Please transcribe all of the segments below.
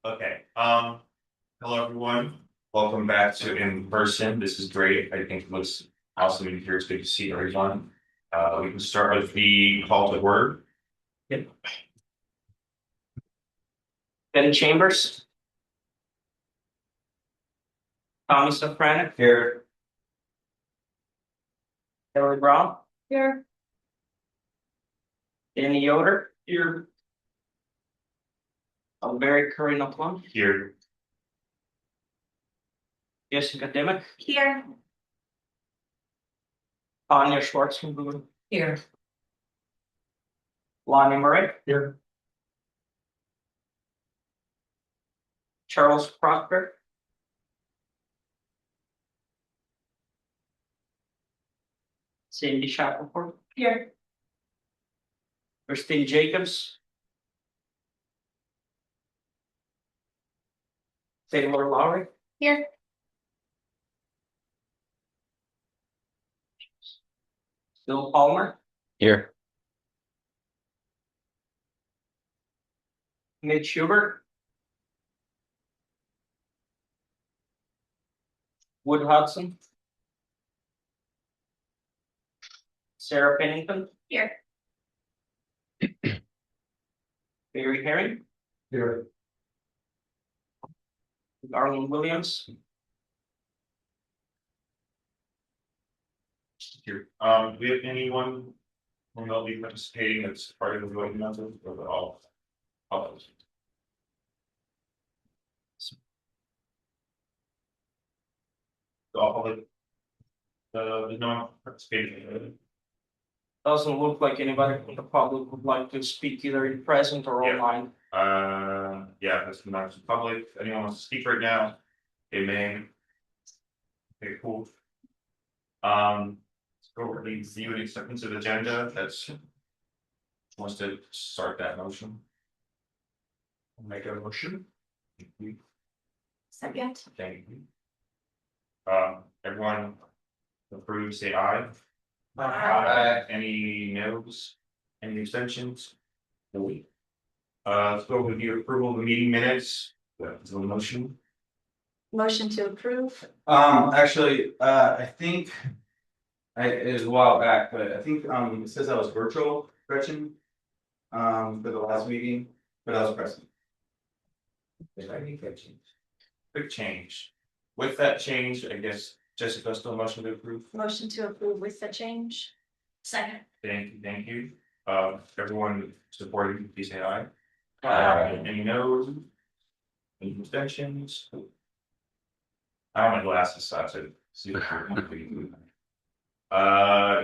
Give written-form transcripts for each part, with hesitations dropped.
Okay. Hello everyone. Welcome back to in person. This is great. I think it looks awesome in here. It's good to see everyone. We can start with the call to order. Yep. Ben Chambers, Tommy Sofranek, Here. Kelly Brown, Here. Danny Yoder. Here. Barry Curry Plum, Here. Jessica Dimick, Here. Tanya Schwarzenberg, Here. Lonnie Murray. Here. Charles Proctor, Cindy Shackelford, Here. Christine Jacobs, Taylor Lowry, Here. Bill Palmer, Here. Mitch Schubert, Wood Hudson, Sarah Pennington, Here. Barry Herring, Here. Garland Williams, Here. Do we have anyone who will be participating that's part of the voting method or all? All public. There's no one participating. doesn't look like anybody from the public would like to speak either in present or Yeah. online. Yeah, that's the members of the public. Anyone wants to speak right now? Amen. Okay, cool. Let's go over the view and acceptance of agenda. That's wants to start that motion. I'll make a motion. Thank you. Second. Thank you. Everyone approved, say aye. Aye. Any no's? Any abstentions? No. Let's go with the approval of the meeting minutes. That's a motion. Motion to approve. Actually, I think it was a while back, but I think it says I was virtual, Gretchen. For the last meeting, but I was present. Quick change. With that change, I guess Jessica still motion to approve. Motion to approve with the change. Second. Thank you. Everyone supporting, please say aye. Aye. Any no's? Any abstentions? I have my glasses, so I have to see what you're.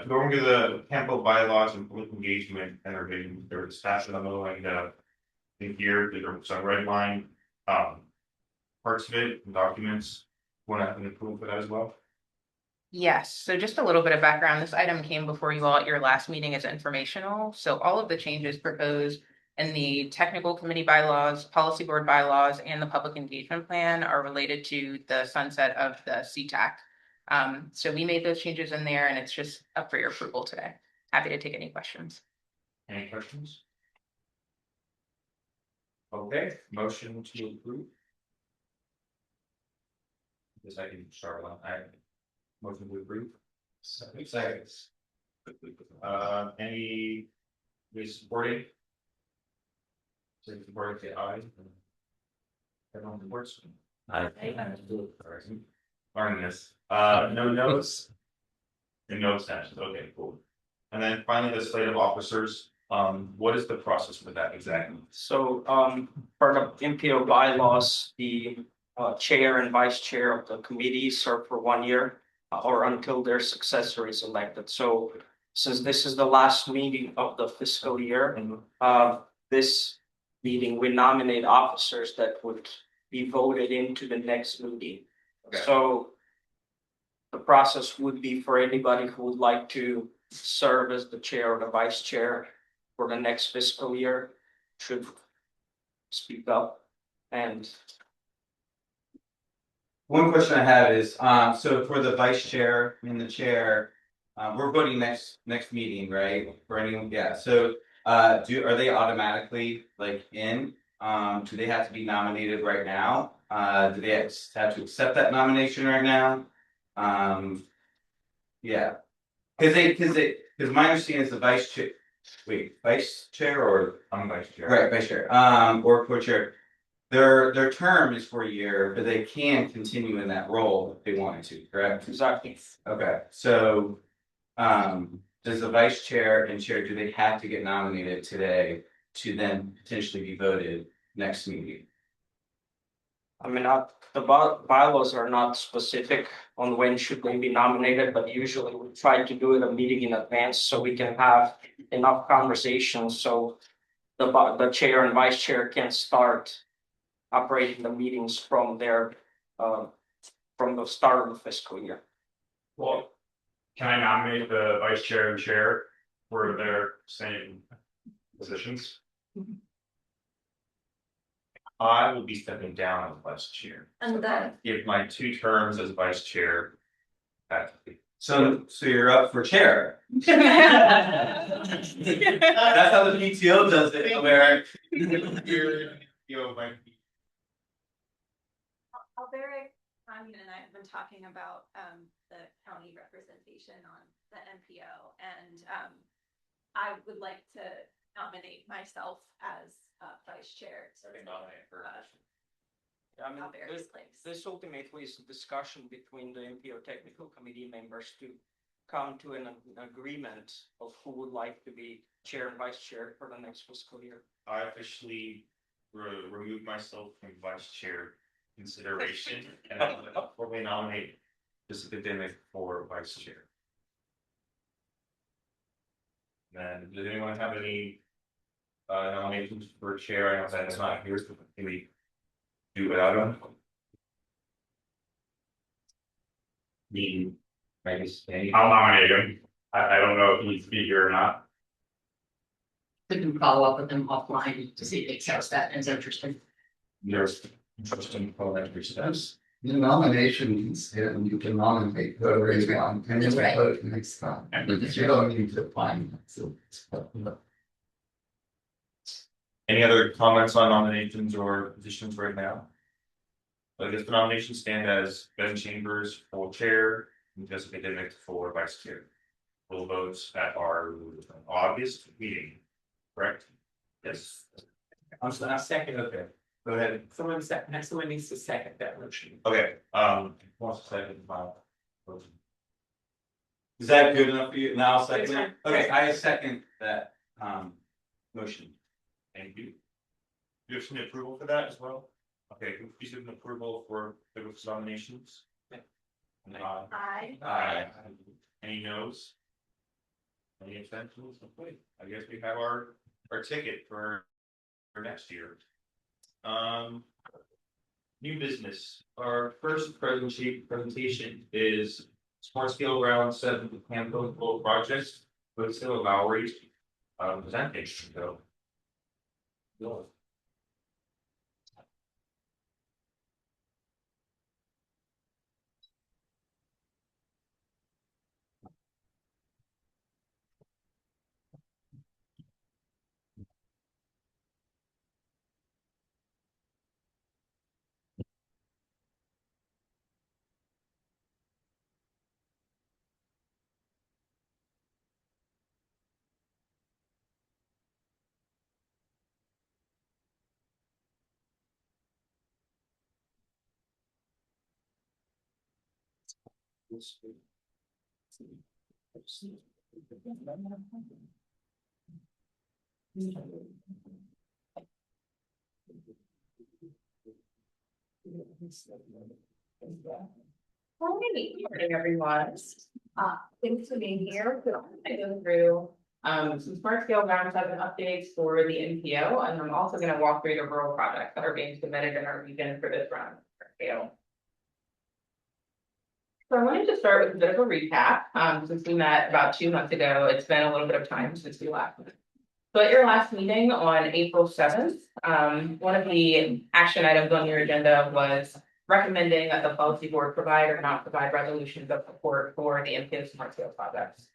Going to the Campbell bylaws and public engagement and everything, there was staff on the line, in here, there was some red line, parts of it, and documents. Want to have an approval for that as well? Yes, so just a little bit of background. This item came before you all at your last meeting as informational. So all of the changes proposed in the technical committee bylaws, policy board bylaws, and the public engagement plan are related to the sunset of the CTAC. So we made those changes in there and it's just up for your approval today. Happy to take any questions. Any questions? Okay, motion to approve. Guess I can start on, motion to approve. Seconds. Any supporting? Support, say aye. Everyone supports. Aye. Learning this, no notes. And no abstentions, okay, cool. And then finally, the slate of officers, what is the process with that exactly? So, part of MPO bylaws, the chair and vice chair of the committee serve for 1 year or until their successor is elected. So, since this is the last meeting of the fiscal year, this meeting, we nominate officers that would be voted into the next meeting. Okay. So, the process would be for anybody who would like to serve as the chair or the vice chair for the next fiscal year should speak up. And One question I have is, so for the vice chair and the chair, we're voting next meeting, right? For anyone, yeah, so, are they automatically like in, Do they have to be nominated right now? Do they have to accept that nomination right now? Yeah. Because my understanding is the vice chair or, I'm vice chair. right, vice chair, or co-chair. Their term is for a year, but they can continue in that role if they wanted to, correct? Exactly. Okay, so, does the vice chair and chair, do they have to get nominated today to then potentially be voted next meeting? I mean, the bylaws are not specific on when should they be nominated, but usually we try to do it a meeting in advance so we can have enough conversations, so the chair and vice chair can start operating the meetings from from the start of the fiscal year. Well, can I nominate the vice chair and chair for their same positions? I will be stepping down as vice chair. And then, If my 2 terms as vice chair. So you're up for chair. That's how the PTO does it, where. Alberic, Tanya and I have been talking about the county representation on the MPO, and I would like to nominate myself as vice chair. I mean, Alberic's place. this ultimately is a discussion between the MPO Technical Committee members to come to an agreement of who would like to be chair and vice chair for the next fiscal year. I officially remove myself from vice chair consideration and I will formally nominate this academic for vice chair. Then, does anyone have any nominations for chair? I know that it's not here, so can we do without him? I guess any. I'll nominate him. I don't know if he needs to be here or not. We can follow up with them offline to see if they accept that as interesting. There's interesting parliamentary steps. The nominations, and you can nominate whoever you want, and then That's right. vote next time. But you don't need to find. So Any other comments on nominations or positions right now? I guess the nominations stand as Ben Chambers for chair and Jessica Dimick for vice chair. Full votes at our August meeting, correct? Yes. I'm second. Okay, go ahead. Someone needs to second that motion. Okay, wants to second my motion. Is that good enough for you? Now I'll second It's it. fine. Okay, I second that motion. Thank you. Do you have some approval for that as well? Okay, please give an approval for the nominations. Aye. Aye. Any no's? Any abstentions? Okay, I guess we have our ticket for next year. New business, our first presentation is Smart Scale Round 7 Campbell Gold Projects with Sarah Lowry presenting, so. Go. Morning, everyone. Thanks for being here. So I'm gonna go through some smart scale round 7 updates for the MPO, and I'm also gonna walk through the rural projects that are being submitted in our region for this round of smart scale. So I wanted to start with a bit of a recap, since we met about 2 months ago. It's been a little bit of time since we last met. So at your last meeting on April 7th, one of the action items on your agenda was recommending that the policy board provide or not provide resolutions of support for the MPO smart scale projects.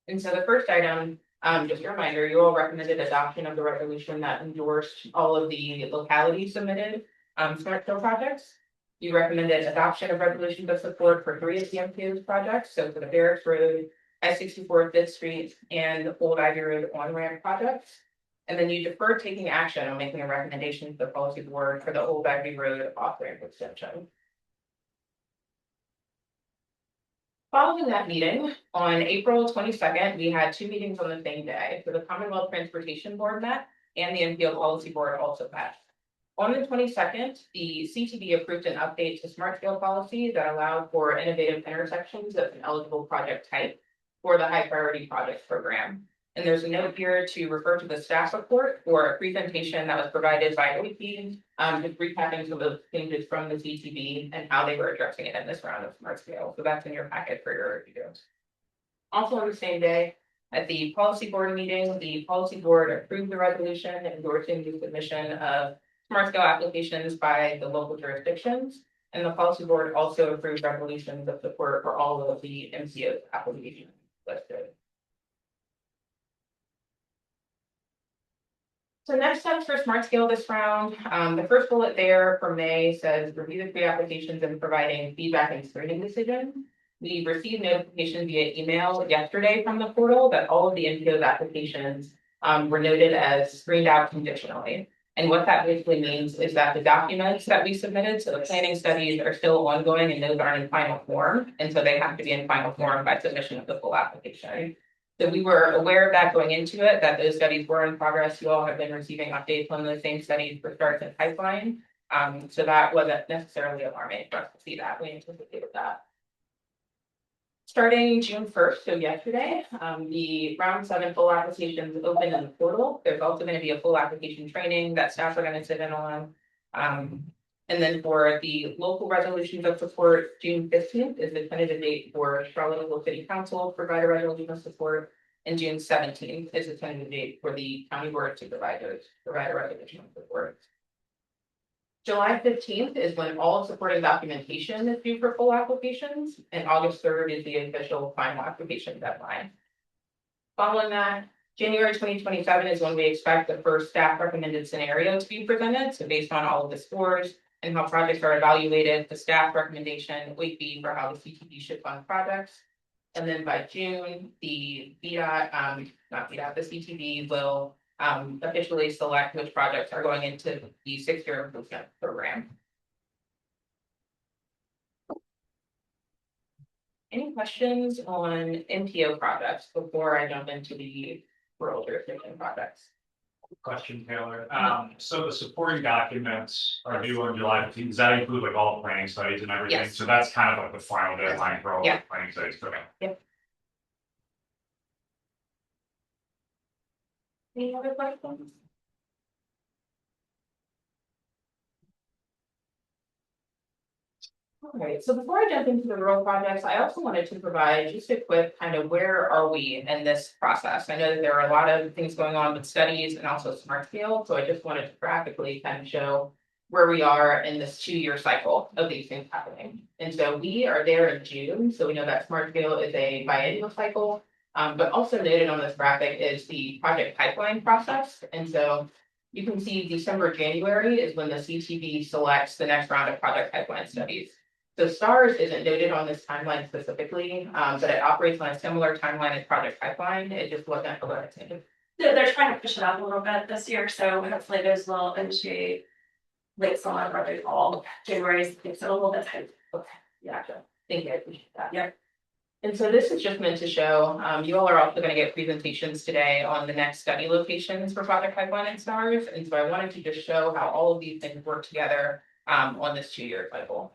And so the first item Just a reminder, you all recommended adoption of the resolution that endorsed all of the localities submitted, smart scale projects. You recommended adoption of resolutions of support for 3 of the MPO's projects, so for the Barracks Road, I-64 Fifth Street, and the Old Ivy Road on-ramp projects. And then you deferred taking action on making a recommendation to the policy board for the Old Ivy Road off-ramp extension. Following that meeting, on April 22nd, we had 2 meetings on the same day. So the Commonwealth Transportation Board met and the MPO Policy Board also met. On the 22nd, the CTB approved an update to smart scale policy that allowed for innovative intersections as an eligible project type for the high priority projects program. And there's a note here to refer to the staff report for a presentation that was provided by OEP, just recapping some of the changes from the CTB and how they were addressing it in this round of smart scale. So that's in your packet for your review. Also on the same day, at the policy board meeting, the policy board approved the resolution endorsing the submission of smart scale applications by the local jurisdictions. And the policy board also approved resolutions of support for all of the MCO applications listed. So next steps for smart scale this round, the first bullet there for May says review the 3 applications and providing feedback and screening decision. We received notification via email yesterday from the portal that all of the MPO's applications were noted as screened out conditionally. And what that basically means is that the documents that we submitted, so the planning studies are still ongoing and those aren't in final form. And so they have to be in final form by submission of the full application. So we were aware of that going into it, that those studies were in progress. You all have been receiving updates on those same studies for starts and pipeline. So that wasn't necessarily alarming for us to see that. We anticipated that. Starting June 1st, so yesterday, the round 7 full applications open in the portal. There's also going to be a full application training that staff are going to sit in on. And then for the local resolutions of support, June 15th is the tentative date for Charlotte Local City Council to provide a resolution of support. And June 17th is the tentative date for the County Board of Supervisors to provide a resolution of support. July 15th is when all supporting documentation is due for full applications, and August 3rd is the official final application deadline. Following that, January 2027 is when we expect the first staff recommended scenario to be presented. So based on all of the scores and how projects are evaluated, the staff recommendation would be for how the CTB should fund projects. And then by June, the VDOT, the CTB will officially select which projects are going into the 6-year improvement program. Any questions on MPO projects before I jump into the rural jurisdiction projects? Question, Taylor. So the supporting documents are due on July 15th. Does that include like all the planning studies and everything? Yes. So that's kind of like the final deadline for all the planning studies. Okay. Yep. Any other questions? All right, so before I jump into the rural projects, I also wanted to provide just a quick kind of where are we in this process? I know that there are a lot of things going on with studies and also smart scale, so I just wanted to graphically kind of show where we are in this 2-year cycle of these things happening. And so we are there in June, so we know that smart scale is a biennial cycle, but also noted on this graphic is the project pipeline process. And so you can see December, January is when the CTB selects the next round of project pipeline studies. So STARS isn't noted on this timeline specifically, but it operates on a similar timeline as Project Pipeline. It just wasn't alerted. They're trying to push it out a little bit this year, so hopefully those will initiate late summer, early fall. January makes it a little bit tight. Okay, yeah, thank you, I appreciate that. Yeah. And so this is just meant to show, you all are also going to get presentations today on the next study locations for Project Pipeline and STARS. And so I wanted to just show how all of these things work together on this 2-year cycle.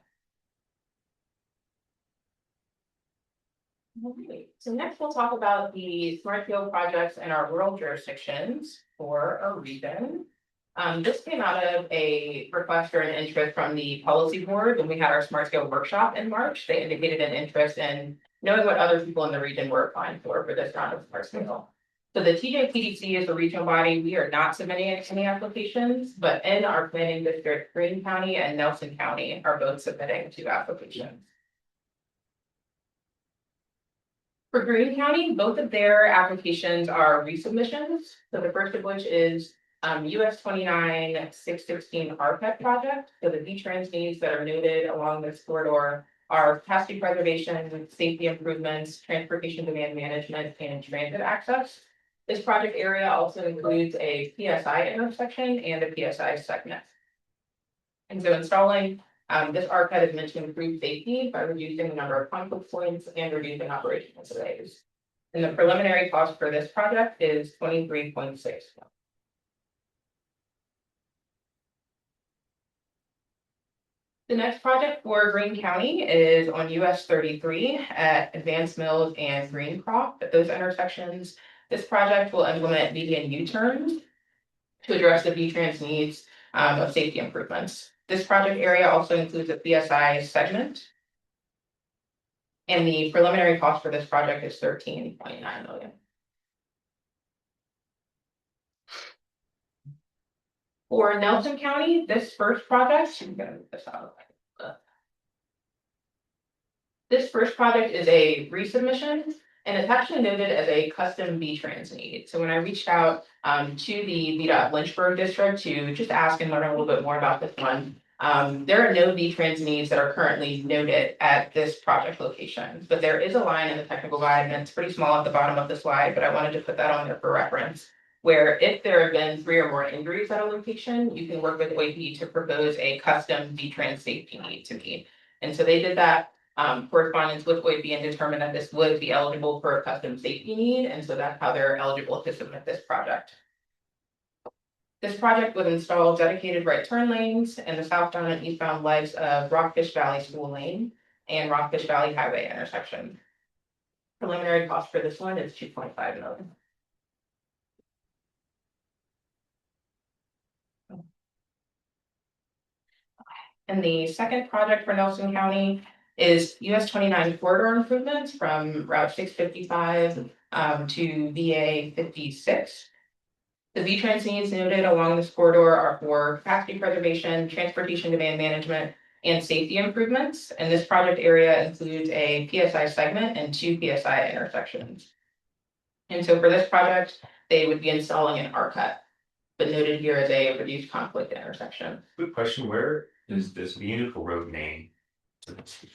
Okay, so next we'll talk about the smart field projects in our rural jurisdictions for a region. This came out of a request or an interest from the policy board when we had our smart scale workshop in March. They indicated an interest in knowing what other people in the region were applying for this round of smart scale. So the TJPDC is a regional body. We are not submitting any applications, but in our planning district, Greene County and Nelson County are both submitting 2 applications. For Greene County, both of their applications are resubmissions. So the first of which is US 29-616 RPET project. So the V-Trans needs that are noted along this corridor are capacity preservation, safety improvements, transportation demand management, and transit access. This project area also includes a PSI intersection and a PSI segment. And so installing this RPET is meant to improve safety by reducing the number of conflict points and reducing operational delays. And the preliminary cost for this project is 23.6. The next project for Greene County is on US 33 at Advanced Mills and Greencroft. At those intersections, this project will implement median U-turns to address the V-Trans needs of safety improvements. This project area also includes a PSI segment. And the preliminary cost for this project is 13.9 million. For Nelson County, this first project, I'm gonna move this out. This first project is a resubmission, and it's actually noted as a custom V-Trans need. So when I reached out to the VDOT Lynchburg district to just ask and learn a little bit more about this one, there are no V-Trans needs that are currently noted at this project location, but there is a line in the technical guide, and it's pretty small at the bottom of the slide, but I wanted to put that on there for reference. Where if there have been 3 or more injuries at a location, you can work with OAP to propose a custom V-Trans safety need to meet. And so they did that correspondence with OAP and determined that this would be eligible for a custom safety need, and so that's how they're eligible to submit this project. This project would install dedicated right turn lanes in the southbound and eastbound legs of Rockfish Valley School Lane and Rockfish Valley Highway intersection. Preliminary cost for this one is 2.5 million. And the second project for Nelson County is US 29 corridor improvements from Route 655 to VA 56. The V-Trans needs noted along this corridor are for capacity preservation, transportation demand management, and safety improvements. And this project area includes a PSI segment and 2 PSI intersections. And so for this project, they would be installing an RCUT, but noted here as a reduced conflict intersection. Quick question, where is this beautiful road name?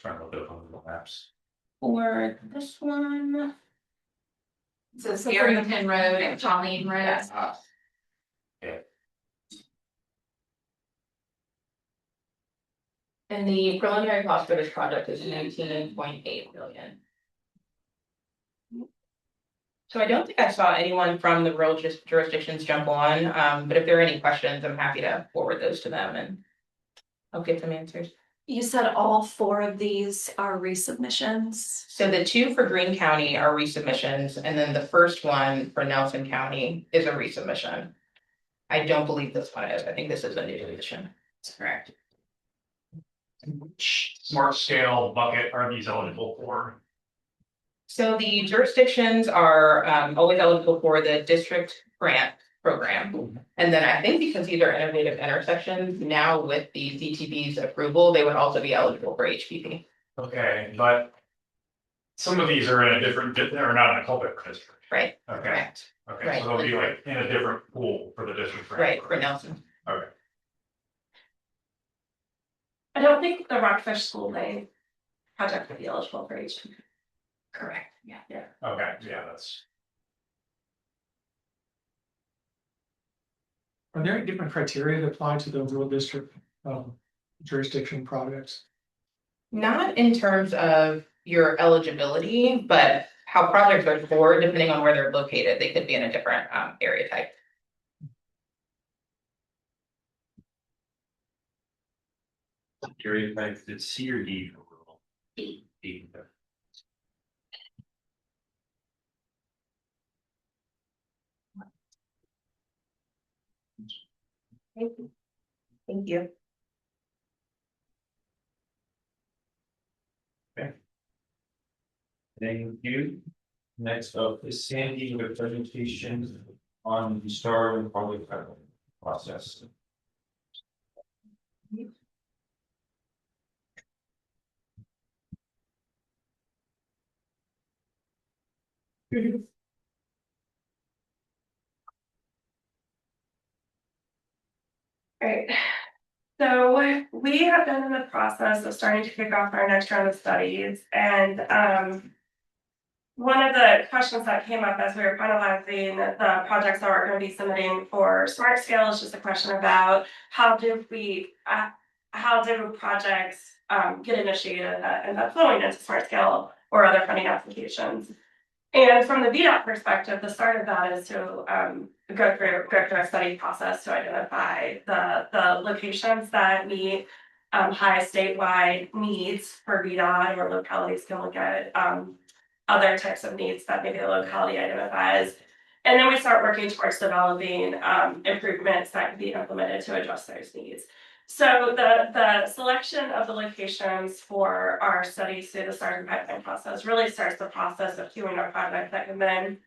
Trying to look up on Google Maps. For this one, So Barrington Road and Colleen Road. yes. Yeah. And the preliminary cost for this project is 19.8 million. So I don't think I saw anyone from the rural jurisdictions jump on, but if there are any questions, I'm happy to forward those to them and I'll get some answers. You said all 4 of these are resubmissions. So the 2 for Greene County are resubmissions, and then the first one for Nelson County is a resubmission. I don't believe this one is. I think this is a new submission. That's correct. Which smart scale bucket are these eligible for? So the jurisdictions are always eligible for the district grant program. And then I think because these are innovative intersections, now with the DTB's approval, they would also be eligible for HPP. Okay, but some of these are in a different, they're not in a culvert district. Right, Okay, correct. okay, Right. so they'll be like in a different pool for the district. Right, for Nelson. Okay, I don't think the Rockfish School Day project would be eligible for HPP. Correct, yeah. okay, yeah, that's. Are there any different criteria that apply to the rural district jurisdiction projects? Not in terms of your eligibility, but how projects are scored, depending on where they're located, they could be in a different area type. Area type, it's C or D for rural? D. Thank you. Thank you. Next up is Sandy with a presentation on the STAR and public process. Right, so we have been in the process of starting to kick off our next round of studies, and one of the questions that came up as we were finalizing the projects that we're going to be submitting for Smart Scale is just a question about how do projects get initiated and end up flowing into Smart Scale or other funding applications. And from the VDOT perspective, the start of that is to go through a study process to identify the locations that meet high statewide needs for VDOT, or localities can look at other types of needs that maybe the locality identifies. And then we start working towards developing improvements that can be implemented to address those needs. So the selection of the locations for our studies through the starting pipeline process really starts the process of queuing our project that can then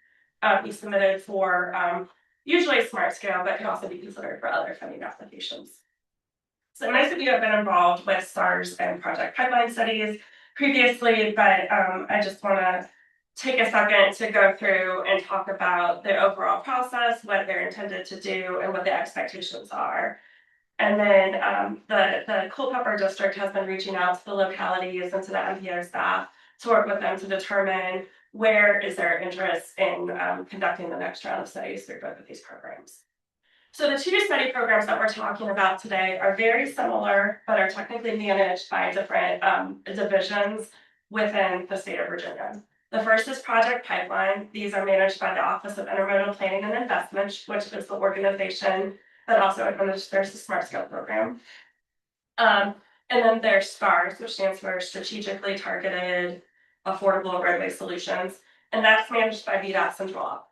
be submitted for usually Smart Scale, but can also be considered for other funding applications. So most of you have been involved with STARS and project pipeline studies previously, but I just want to take a second to go through and talk about the overall process, what they're intended to do, and what the expectations are. And then the Culpeper District has been reaching out to the localities and to the MPO staff to work with them to determine where is their interest in conducting the next round of studies through both of these programs. So the two study programs that we're talking about today are very similar, but are technically managed by different divisions within the state of Virginia. The first is Project Pipeline. These are managed by the Office of Intermodal Planning and Investment, which is the organization that also administers the Smart Scale program. And then there's STARS, which stands for Strategically Targeted Affordable Roadway Solutions, and that's managed by VDOT Central Office.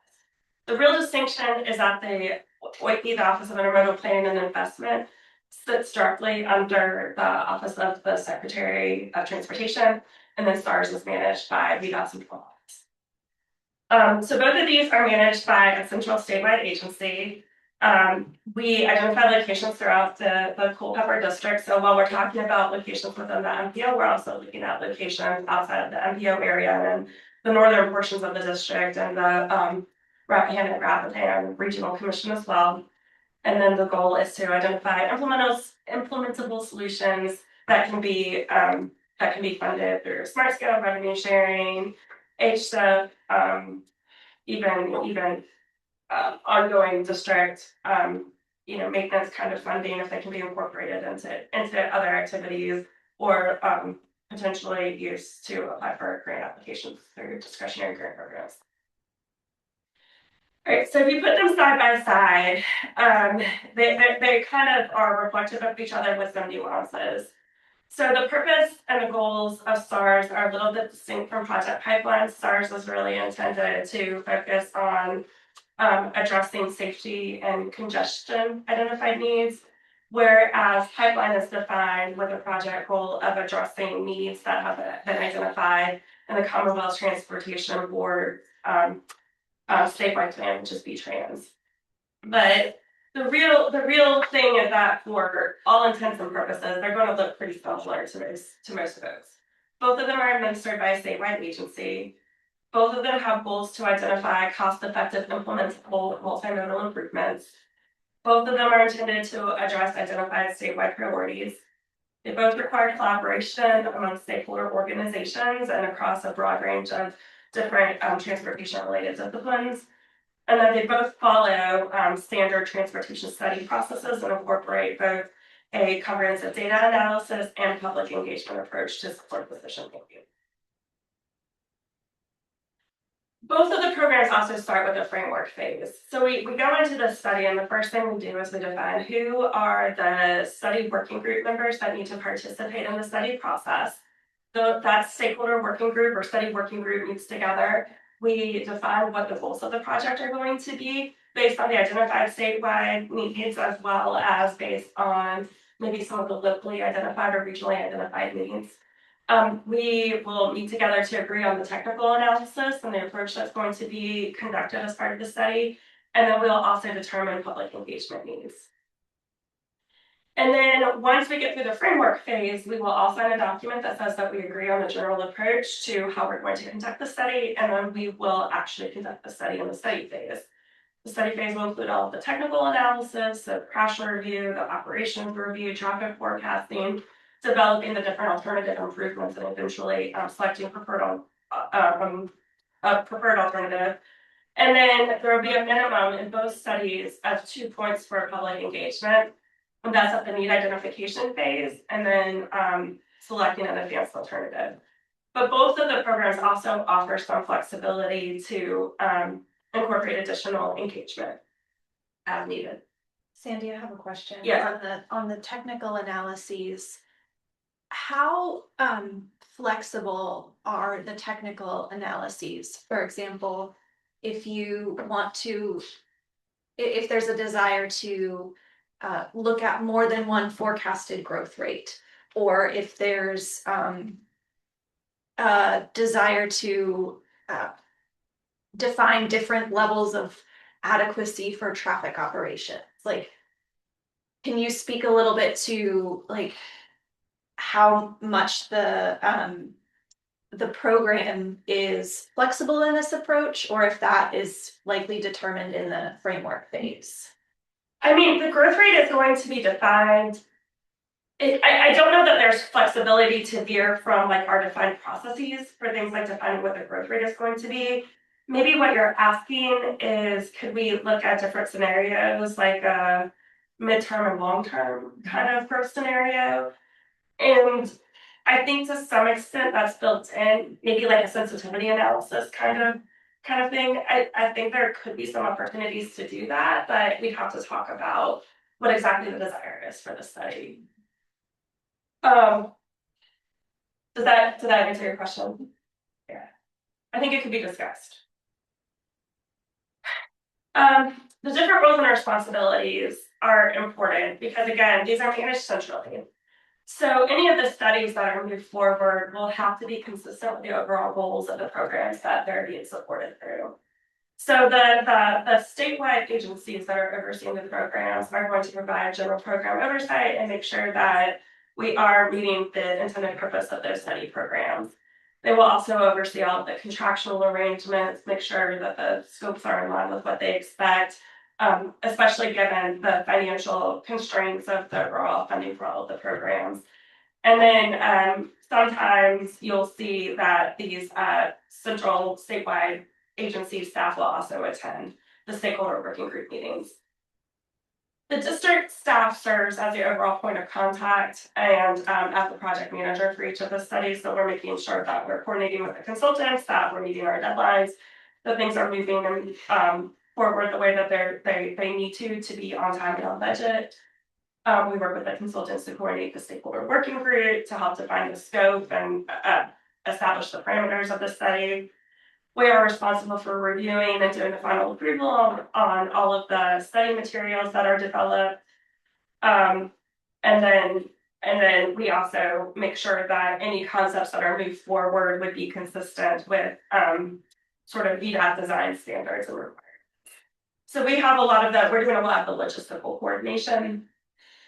The real distinction is that the Office of Intermodal Planning and Investment sits directly under the Office of the Secretary of Transportation, and then STARS is managed by VDOT Central Office. So both of these are managed by a central statewide agency. We identify locations throughout the Culpeper District. So while we're talking about locations within the MPO, we're also looking at locations outside of the MPO area and the northern portions of the district and the Rappahannock and Rappahannock Regional Commission as well. And then the goal is to identify implementable solutions that can be funded through Smart Scale, revenue sharing, HSIP, even ongoing district, maintenance kind of funding if they can be incorporated into other activities, or potentially used to apply for grant applications through discretionary grant programs. All right, so if you put them side by side, they kind of are reflective of each other with some nuances. So the purpose and the goals of STARS are a little bit distinct from Project Pipeline. STARS was really intended to focus on addressing safety and congestion identified needs, whereas Pipeline is defined with a project goal of addressing needs that have been identified in the Commonwealth Transportation Board statewide plan, which is V-Trans. But the real thing is that for all intents and purposes, they're going to look pretty similar to most of those. Both of them are administered by a statewide agency. Both of them have goals to identify cost-effective, implementable multimodal improvements. Both of them are intended to address identified statewide priorities. They both require collaboration among stakeholder organizations and across a broad range of different transportation-related disciplines. And then they both follow standard transportation study processes and incorporate both a comprehensive data analysis and public engagement approach to support decision making. Both of the programs also start with a framework phase. So we go into this study, and the first thing we do is we define who are the study working group members that need to participate in the study process. So that stakeholder working group or study working group meets together. We define what the goals of the project are going to be based on the identified statewide needs, as well as based on maybe some of the locally identified or regionally identified needs. We will meet together to agree on the technical analysis and the approach that's going to be conducted as part of the study. And then we'll also determine public engagement needs. And then once we get through the framework phase, we will all sign a document that says that we agree on the general approach to how we're going to conduct the study, and then we will actually conduct the study in the study phase. The study phase will include all of the technical analysis, the crash review, the operations review, traffic forecasting, developing the different alternative improvements, and eventually selecting a preferred alternative. And then there will be a minimum in both studies of 2 points for public engagement. And that's at the need identification phase, and then selecting an advanced alternative. But both of the programs also offer some flexibility to incorporate additional engagement as needed. Sandy, I have a question. Yeah. On the technical analyses, how flexible are the technical analyses? For example, if you want to, if there's a desire to look at more than one forecasted growth rate, or if there's a desire to define different levels of adequacy for traffic operations. Like, can you speak a little bit to like how much the program is flexible in this approach, or if that is likely determined in the framework phase? I mean, the growth rate is going to be defined. I don't know that there's flexibility to veer from like our defined processes for things like defining what the growth rate is going to be. Maybe what you're asking is, could we look at different scenarios, like a midterm and long-term kind of growth scenario? And I think to some extent that's built in, maybe like a sensitivity analysis kind of thing. I think there could be some opportunities to do that, but we'd have to talk about what exactly the desire is for the study. Does that answer your question? Yeah, I think it could be discussed. The different roles and responsibilities are important because, again, these are managed centrally. So any of the studies that are moved forward will have to be consistent with the overall goals of the programs that they're being supported through. So the statewide agencies that are overseeing the programs are going to provide general program oversight and make sure that we are meeting the intended purpose of those study programs. They will also oversee all of the contractual arrangements, make sure that the scopes are in line with what they expect, especially given the financial constraints of the overall funding for all of the programs. And then sometimes you'll see that these central statewide agency staff will also attend the stakeholder working group meetings. The district staff serves as the overall point of contact and as the project manager for each of the studies. So we're making sure that we're coordinating with the consultants, that we're meeting our deadlines, that things are moving forward the way that they need to be on time and on budget. We work with the consultants to coordinate the stakeholder working group to help define the scope and establish the parameters of the study. We are responsible for reviewing and doing the final approval on all of the study materials that are developed. And then we also make sure that any concepts that are moved forward would be consistent with sort of VDOT design standards and requirements. So we have a lot of that. We're doing a lot of the logistical coordination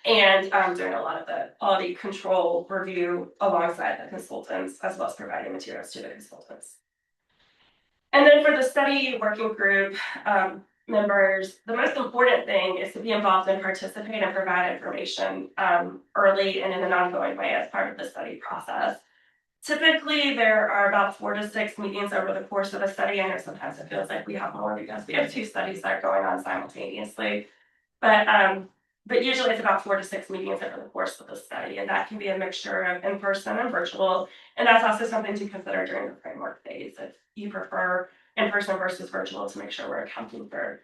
and doing a lot of the quality control review alongside the consultants, as well as providing materials to the consultants. And then for the study working group members, the most important thing is to be involved and participate and provide information early and in an ongoing way as part of the study process. Typically, there are about 4 to 6 meetings over the course of a study. I know sometimes it feels like we have more because we have 2 studies that are going on simultaneously. But usually it's about 4 to 6 meetings over the course of the study, and that can be a mixture of in-person and virtual. And that's also something to consider during the framework phase if you prefer in-person versus virtual, to make sure we're accounting for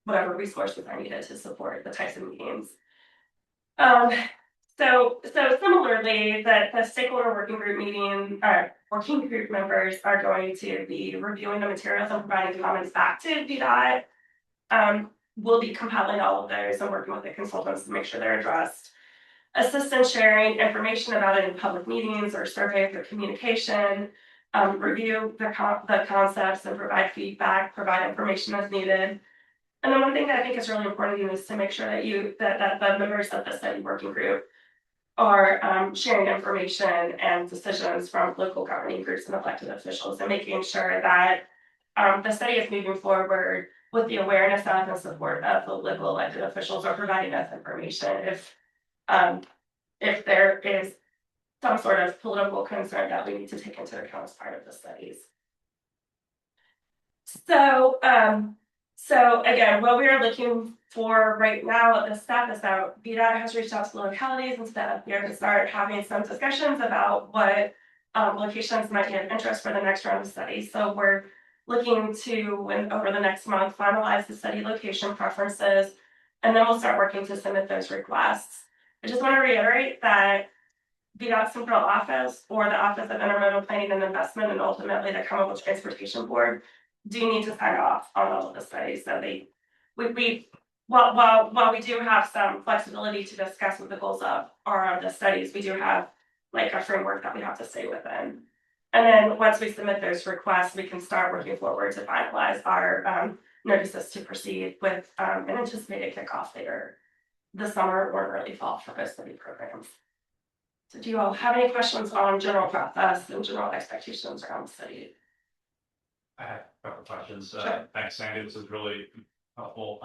whatever resources are needed to support the types of meetings. So similarly, the stakeholder working group members are going to be reviewing the materials and providing comments back to VDOT. We'll be compiling all of those and working with the consultants to make sure they're addressed. Assist in sharing information about it in public meetings or survey for communication. Review the concepts and provide feedback, provide information as needed. And then one thing that I think is really important is to make sure that the members of the study working group are sharing information and decisions from local governing groups and elected officials, and making sure that the study is moving forward with the awareness of and support of the local elected officials, or providing us information if there is some sort of political concern that we need to take into account as part of the studies. So again, what we are looking for right now at the step is that VDOT has reached out to the localities and said we are to start having some discussions about what locations might be of interest for the next round of studies. So we're looking to, over the next month, finalize the study location preferences, and then we'll start working to submit those requests. I just want to reiterate that VDOT Central Office, or the Office of Intermodal Planning and Investment, and ultimately the Commonwealth Transportation Board, do need to sign off on all of the studies. So while we do have some flexibility to discuss what the goals are of the studies, we do have like a framework that we have to stay within. And then once we submit those requests, we can start working forward to finalize our notices to proceed with an anticipated kickoff later this summer or early fall for those study programs. So do you all have any questions on general process and general expectations around the study? I have a couple questions. Sure. Thanks, Sandy. This is really helpful.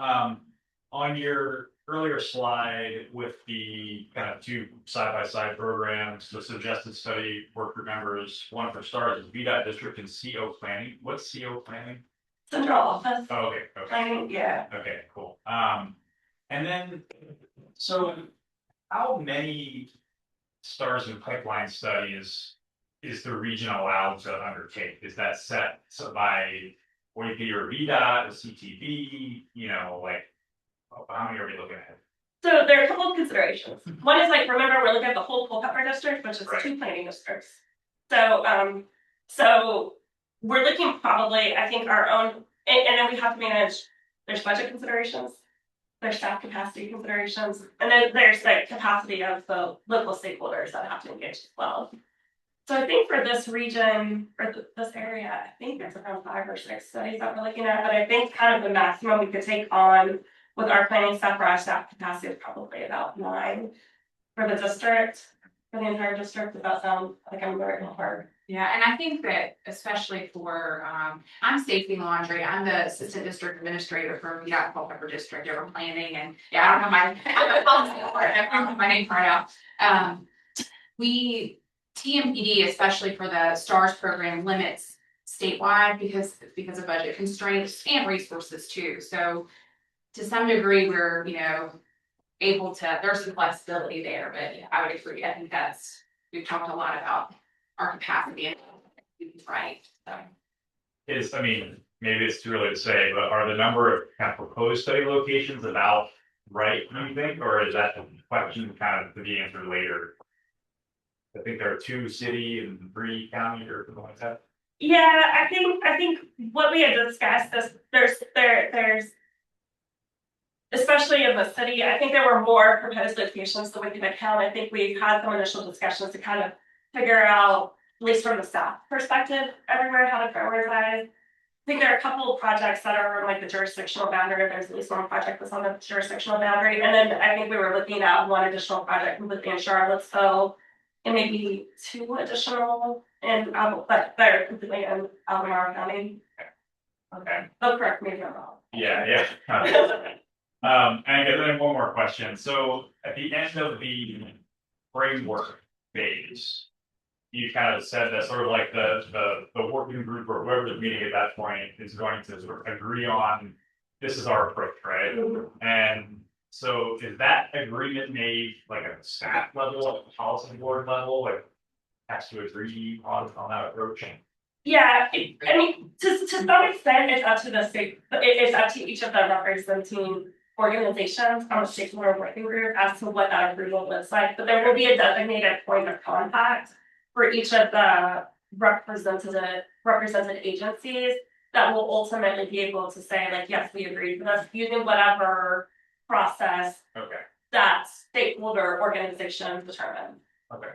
On your earlier slide with the kind of two side-by-side programs, the suggested study work group members, one for stars is VDOT district and CO planning. What's CO planning? Central Office. Oh, okay. Planning, yeah. Okay, cool. And then, so how many stars and pipeline studies is the region allowed to undertake? Is that set by OEP or VDOT, or CTV? You know, like, how many are we looking at? So there are a couple of considerations. One is, like, remember, we're looking at the whole Culpeper district, which is Right. 2 planning districts. So so we're looking probably, I think, our own, and then we have to manage, there's budget considerations, there's staff capacity considerations, and then there's the capacity of the local stakeholders that have to engage as well. So I think for this region, or this area, I think there's around 5 or 6 studies that we're looking at, but I think kind of the maximum we could take on with our planning staff for our staff capacity is probably about 9 for the district, for the entire district. Does that sound like I'm very hard? Yeah, and I think that especially for, I'm Stacy Laundry, I'm the assistant district administrator for VDOT Culpeper District over planning, and yeah, I don't have my name part out. TMPD, especially for the STARS program, limits statewide because of budget constraints and resources too. So to some degree, we're, able to, there's some flexibility there, but yeah, I would agree. I think we've talked a lot about our capacity and right. So. I mean, maybe it's too early to say, but are the number of kind of proposed study locations about right, do you think, or is that the question kind of to be answered later? I think there are 2 city and 3 county or something like that. Yeah, I think what we had discussed is there's especially in the city, I think there were more proposed locations than we can account. I think we've had some initial discussions to kind of figure out, at least from the staff perspective, everywhere how to prioritize. I think there are a couple of projects that are like the jurisdictional boundary. There's at least one project that's on the jurisdictional boundary. And then I think we were looking at one additional project completely in Charlottesville, and maybe 2 additional in but they're completely in Albemarle County. Okay. Oh, correct me if I'm wrong. Yeah. And then one more question. So at the end of the framework phase, you kind of said that sort of like the working group or whoever's meeting at that point is going to sort of agree on this is our approach, right? Mm-hmm. And so is that agreement made like at the staff level, at the policy board level, like has to agree on that approach? Yeah, I mean, to some extent, it's up to the state. It's up to each of the representing organizations on the stakeholder working group as to what that approval looks like. But there will be a designated point of contact for each of the represented agencies that will ultimately be able to say, like, yes, we agree with us using whatever process Okay. that stakeholder organizations determine. Okay.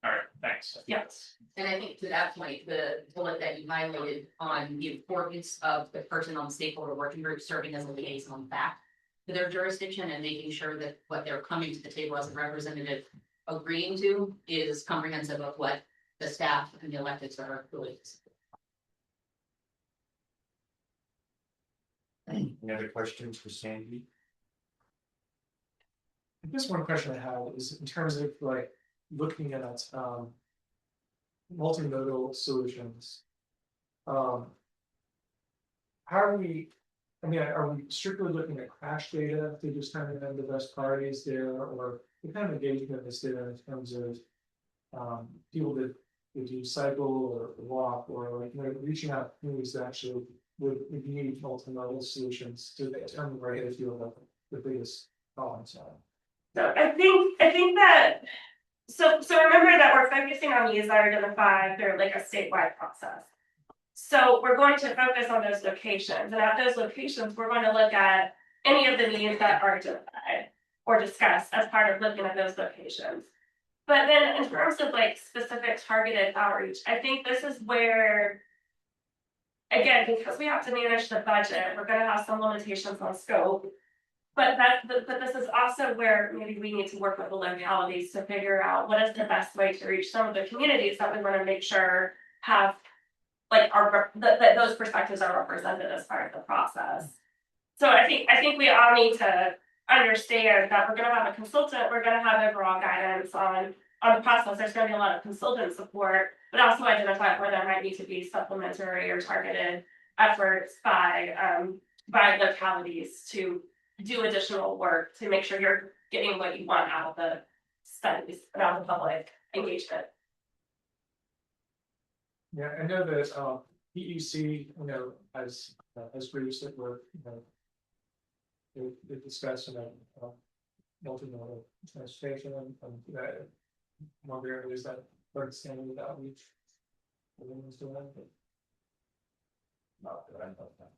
All right. thanks. Yes. And I think to that point, the bullet that you highlighted on the importance of the person on the stakeholder working group serving as a liaison back to their jurisdiction and making sure that what they're coming to the table as a representative agreeing to is comprehensive of what the staff and the electeds are really. Any other questions for Sandy? I guess one question I have is in terms of like looking at multimodal solutions. How are we, I mean, are we strictly looking at crash data to just kind of have the best priorities there, or what kind of engagement is there in terms of people that do cycle or walk, or like, you know, reaching out to communities that actually would need multimodal solutions to determine where they feel the biggest problems are. So I think that, so remember that we're focusing on needs that are identified, they're like a statewide process. So we're going to focus on those locations, and at those locations, we're going to look at any of the needs that are identified or discussed as part of looking at those locations. But then in terms of like specific targeted outreach, I think this is where, again, because we have to manage the budget, we're gonna have some limitations on scope. But this is also where maybe we need to work with the localities to figure out what is the best way to reach some of the communities that we want to make sure have like that those perspectives are represented as part of the process. So I think we all need to understand that we're going to have a consultant, we're going to have overall guidance on the process. There's going to be a lot of consultant support, but also identify where there might need to be supplementary or targeted efforts by localities to do additional work to make sure you're getting what you want out of the studies and out of the public engagement. Yeah, I know that PEC, you know, as groups that were, you know, they discuss multimodal transportation and that one of the areas that are standing with outreach. Everyone's doing that, but not that I know that.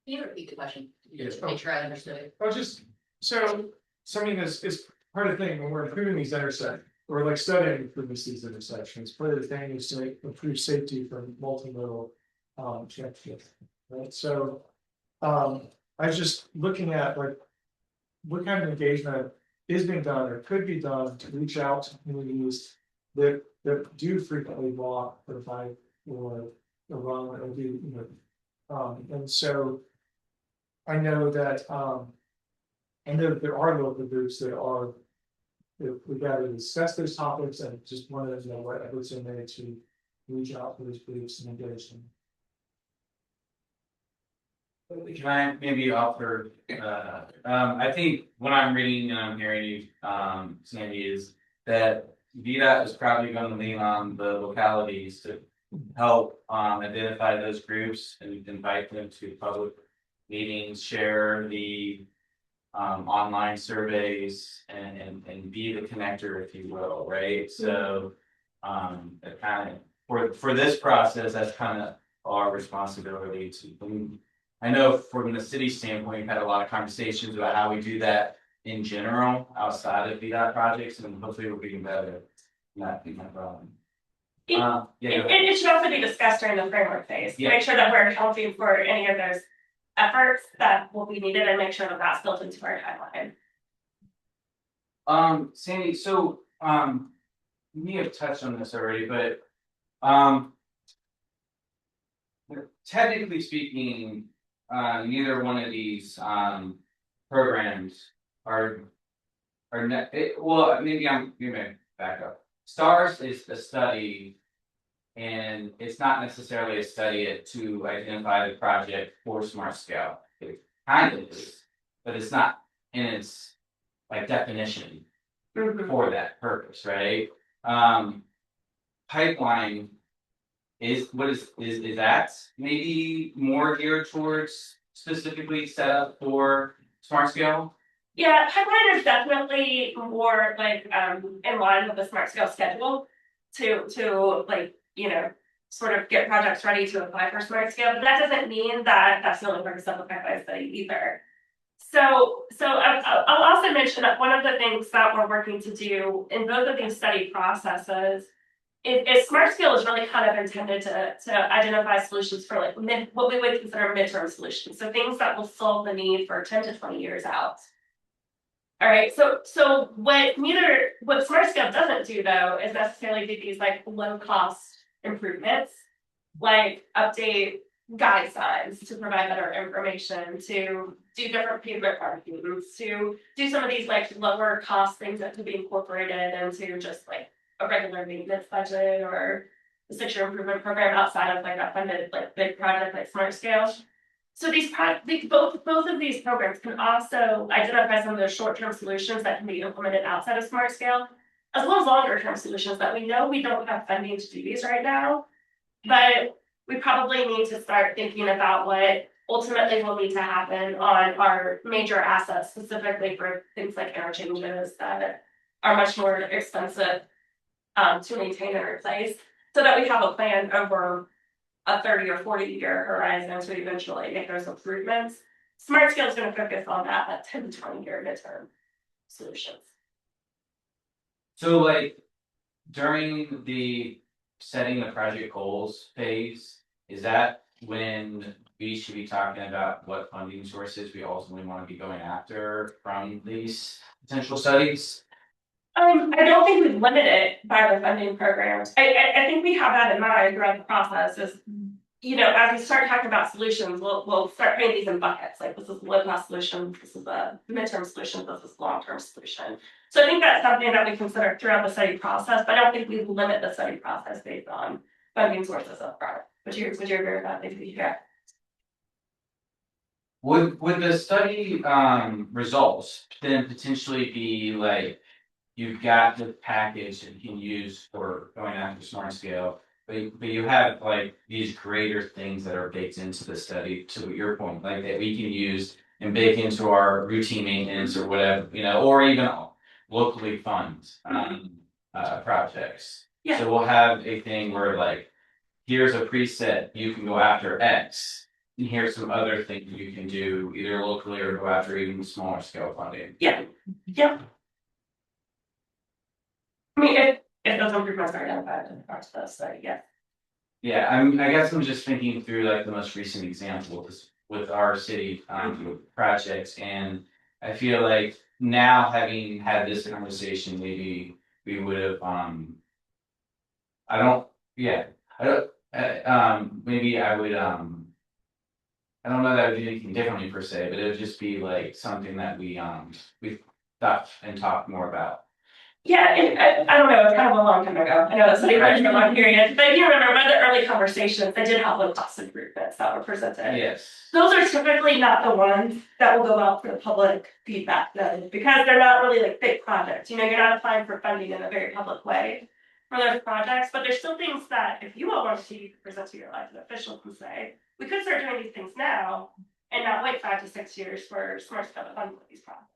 Can you repeat the question? Yes. Make sure I understood it. Oh, just so something is part of the thing when we're improving these intersections, or like studying improvements these intersections. Part of the thing is to improve safety from multimodal transportation, right? So I was just looking at like what kind of engagement is being done or could be done to reach out to communities that do frequently walk or bike or run or do, you know, and so I know that there are local groups that are we got to discuss those topics and just wanted to know what efforts are made to reach out to those groups and engage them. Can I maybe offer, I think what I'm reading and I'm hearing you, Sandy, is that VDOT is probably going to lean on the localities to help identify those groups and invite them to public meetings, share the online surveys and be the connector, if you will, right? So kind of for this process, that's kind of our responsibility to. I know from the city standpoint, we've had a lot of conversations about how we do that in general outside of VDOT projects, and hopefully we're getting better. Not being a problem. It should also be discussed during the framework phase to make sure that we're accounting for any of those efforts that will be needed and make sure that that's built into our timeline. Sandy, so you may have touched on this already, but technically speaking, neither one of these programs are well, maybe back up. STARS is a study, and it's not necessarily a study to identify the project for smart scale. It kind of is, but it's not in its like definition for that purpose, right? Pipeline is that maybe more geared towards specifically set up for smart scale? Yeah, pipeline is definitely more like in line with the smart scale schedule to like, you know, sort of get projects ready to apply for smart scale, but that doesn't mean that that's the only purpose of the pipeline study either. So I'll also mention that one of the things that we're working to do in both of these study processes is smart scale is really kind of intended to identify solutions for like what we would consider midterm solutions. So things that will solve the need for 10 to 20 years out. All right, so what smart scale doesn't do though is necessarily do these like low cost improvements, like update guide signs to provide better information, to do different pavement markings, to do some of these like lower cost things that could be incorporated into just like a regular maintenance budget or a 6-year improvement program outside of like a funded like big project like smart scale. So both of these programs can also identify some of those short-term solutions that can be implemented outside of smart scale, as well as longer-term solutions that we know we don't have funding to do these right now. But we probably need to start thinking about what ultimately will need to happen on our major assets, specifically for things like interchanges that are much more expensive to maintain and replace, so that we have a plan over a 30 or 40-year horizon to eventually make those improvements. Smart scale is going to focus on that 10 to 20-year midterm solutions. So like during the setting the project goals phase, is that when we should be talking about what funding sources we ultimately want to be going after from these potential studies? I don't think we limit it by the funding programs. I think we have that in mind throughout the process. Is as we start talking about solutions, we'll start putting these in buckets. Like this is a low-cost solution, this is a midterm solution, this is a long-term solution. So I think that's something that we consider throughout the study process, but I don't think we limit the study process based on funding sources up front. Would you agree with that? Yeah. Would the study results then potentially be like you've got the package that you can use for going after smart scale, but you have like these greater things that are baked into the study, to your point, like that we can use and bake into our routine maintenance or whatever, or even locally fund projects. Yeah. So we'll have a thing where like, here's a preset, you can go after X. And here's some other things you can do either locally or go after even smaller scale funding. Yeah. Yep. I mean, if those improvements are identified in parts of the study, yeah. Yeah, I guess I'm just thinking through like the most recent example with our city projects, and I feel like now having had this conversation, maybe we would have maybe I would I don't know that I would do anything differently per se, but it would just be like something that we thought and talked more about. Yeah, I don't know, it's kind of a long time ago. I know that's not even a long period, but you remember by the early conversations, I did have low cost improvements that were presented. Yes. Those are typically not the ones that will go out for the public feedback then, because they're not really like big projects. You're not applying for funding in a very public way for those projects, but there's still things that if you all want to present to your elected officials and say, we could start doing these things now and not wait 5 to 6 years for smart stuff to fund these projects.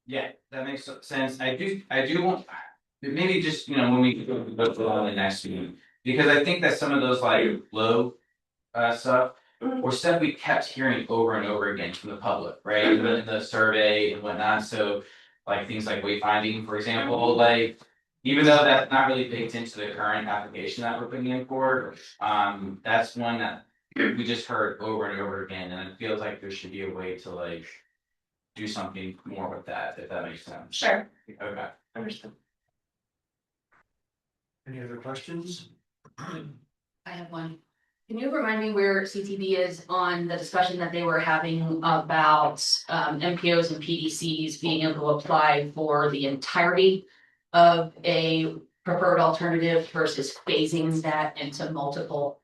Yeah, that makes sense. I do want maybe just when we go to the next meeting, because I think that some of those like low stuff or stuff we kept hearing over and over again from the public, right? In the survey and whatnot. So like things like wayfinding, for example, like even though that's not really baked into the current application that we're putting in for, that's one that we just heard over and over again, and it feels like there should be a way to like do something more with that, if that makes sense. Sure. Okay. Understood. Any other questions? I have one. Can you remind me where CTB is on the discussion that they were having about MPOs and PDCs being able to apply for the entirety of a preferred alternative versus phasing that into multiple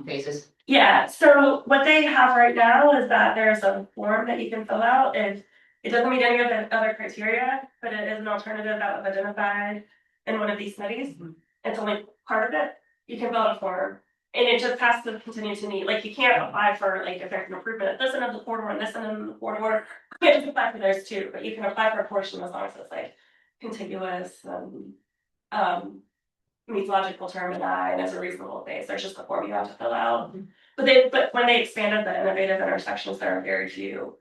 phases? Yeah, so what they have right now is that there's a form that you can fill out if it doesn't meet any of the other criteria, but it is an alternative that was identified in one of these studies. It's only part of it. You can fill out a form, and it just has to continue to meet. Like you can't apply for like if there's an improvement at this end of the corridor and this end of the corridor. You can't just apply for those two, but you can apply for a portion as long as it's like contiguous and meets logical termini and is a reasonable phase. There's just a form you have to fill out. But when they expanded the innovative intersections, there are very few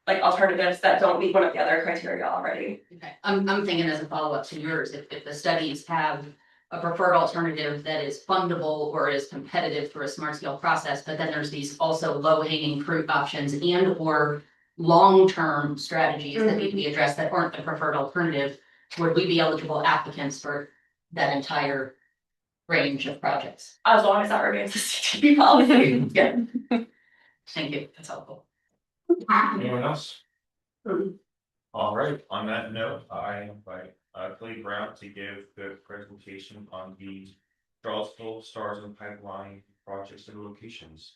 like alternatives that don't meet one of the other criteria already. Okay, I'm thinking as a follow-up to yours, if the studies have a preferred alternative that is fundable or is competitive through a smart scale process, but then there's these also low-hanging fruit options and or long-term strategies that need to be addressed that aren't the preferred alternative, would we be eligible applicants for that entire range of projects? As long as that remains the CTP policy. Yeah. Thank you, that's helpful. Anyone else? All right, on that note, I invite Clay Brown to give the presentation on the Charlottesville Stars and Pipeline projects and locations.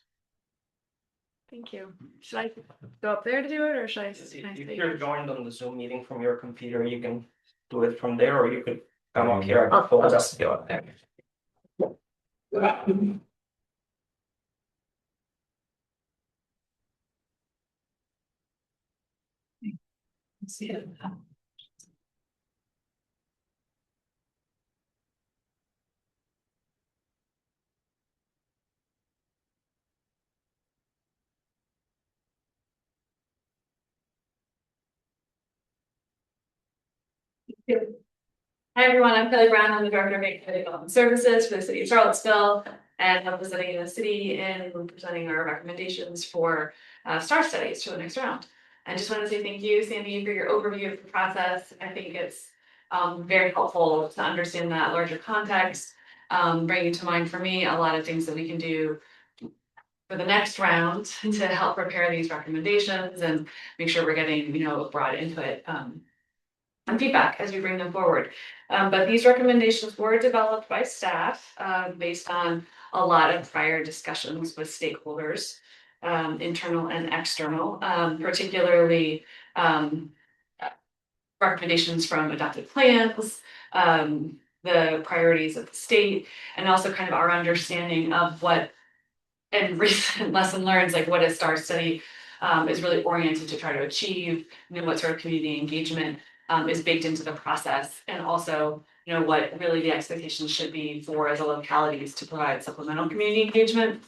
Thank you. Should I go up there to do it or should I? If you're joined on the Zoom meeting from your computer, you can do it from there, or you could come up here. I'll just go up there. See it. Hi, everyone. I'm Kelly Brown. I'm the Director of Community Development Services for the City of Charlottesville, and I'm representing the city and presenting our recommendations for STAR studies for the next round. I just want to say thank you, Sandy, for your overview of the process. I think it's very helpful to understand that larger context, bringing to mind for me a lot of things that we can do for the next round to help prepare these recommendations and make sure we're getting, broad input and feedback as we bring them forward. But these recommendations were developed by staff based on a lot of prior discussions with stakeholders, internal and external, particularly recommendations from adopted plans, the priorities of the state, and also kind of our understanding of what and recent lesson learned, like what a STAR study is really oriented to try to achieve, what sort of community engagement is baked into the process, and also what really the expectations should be for the localities to provide supplemental community engagement.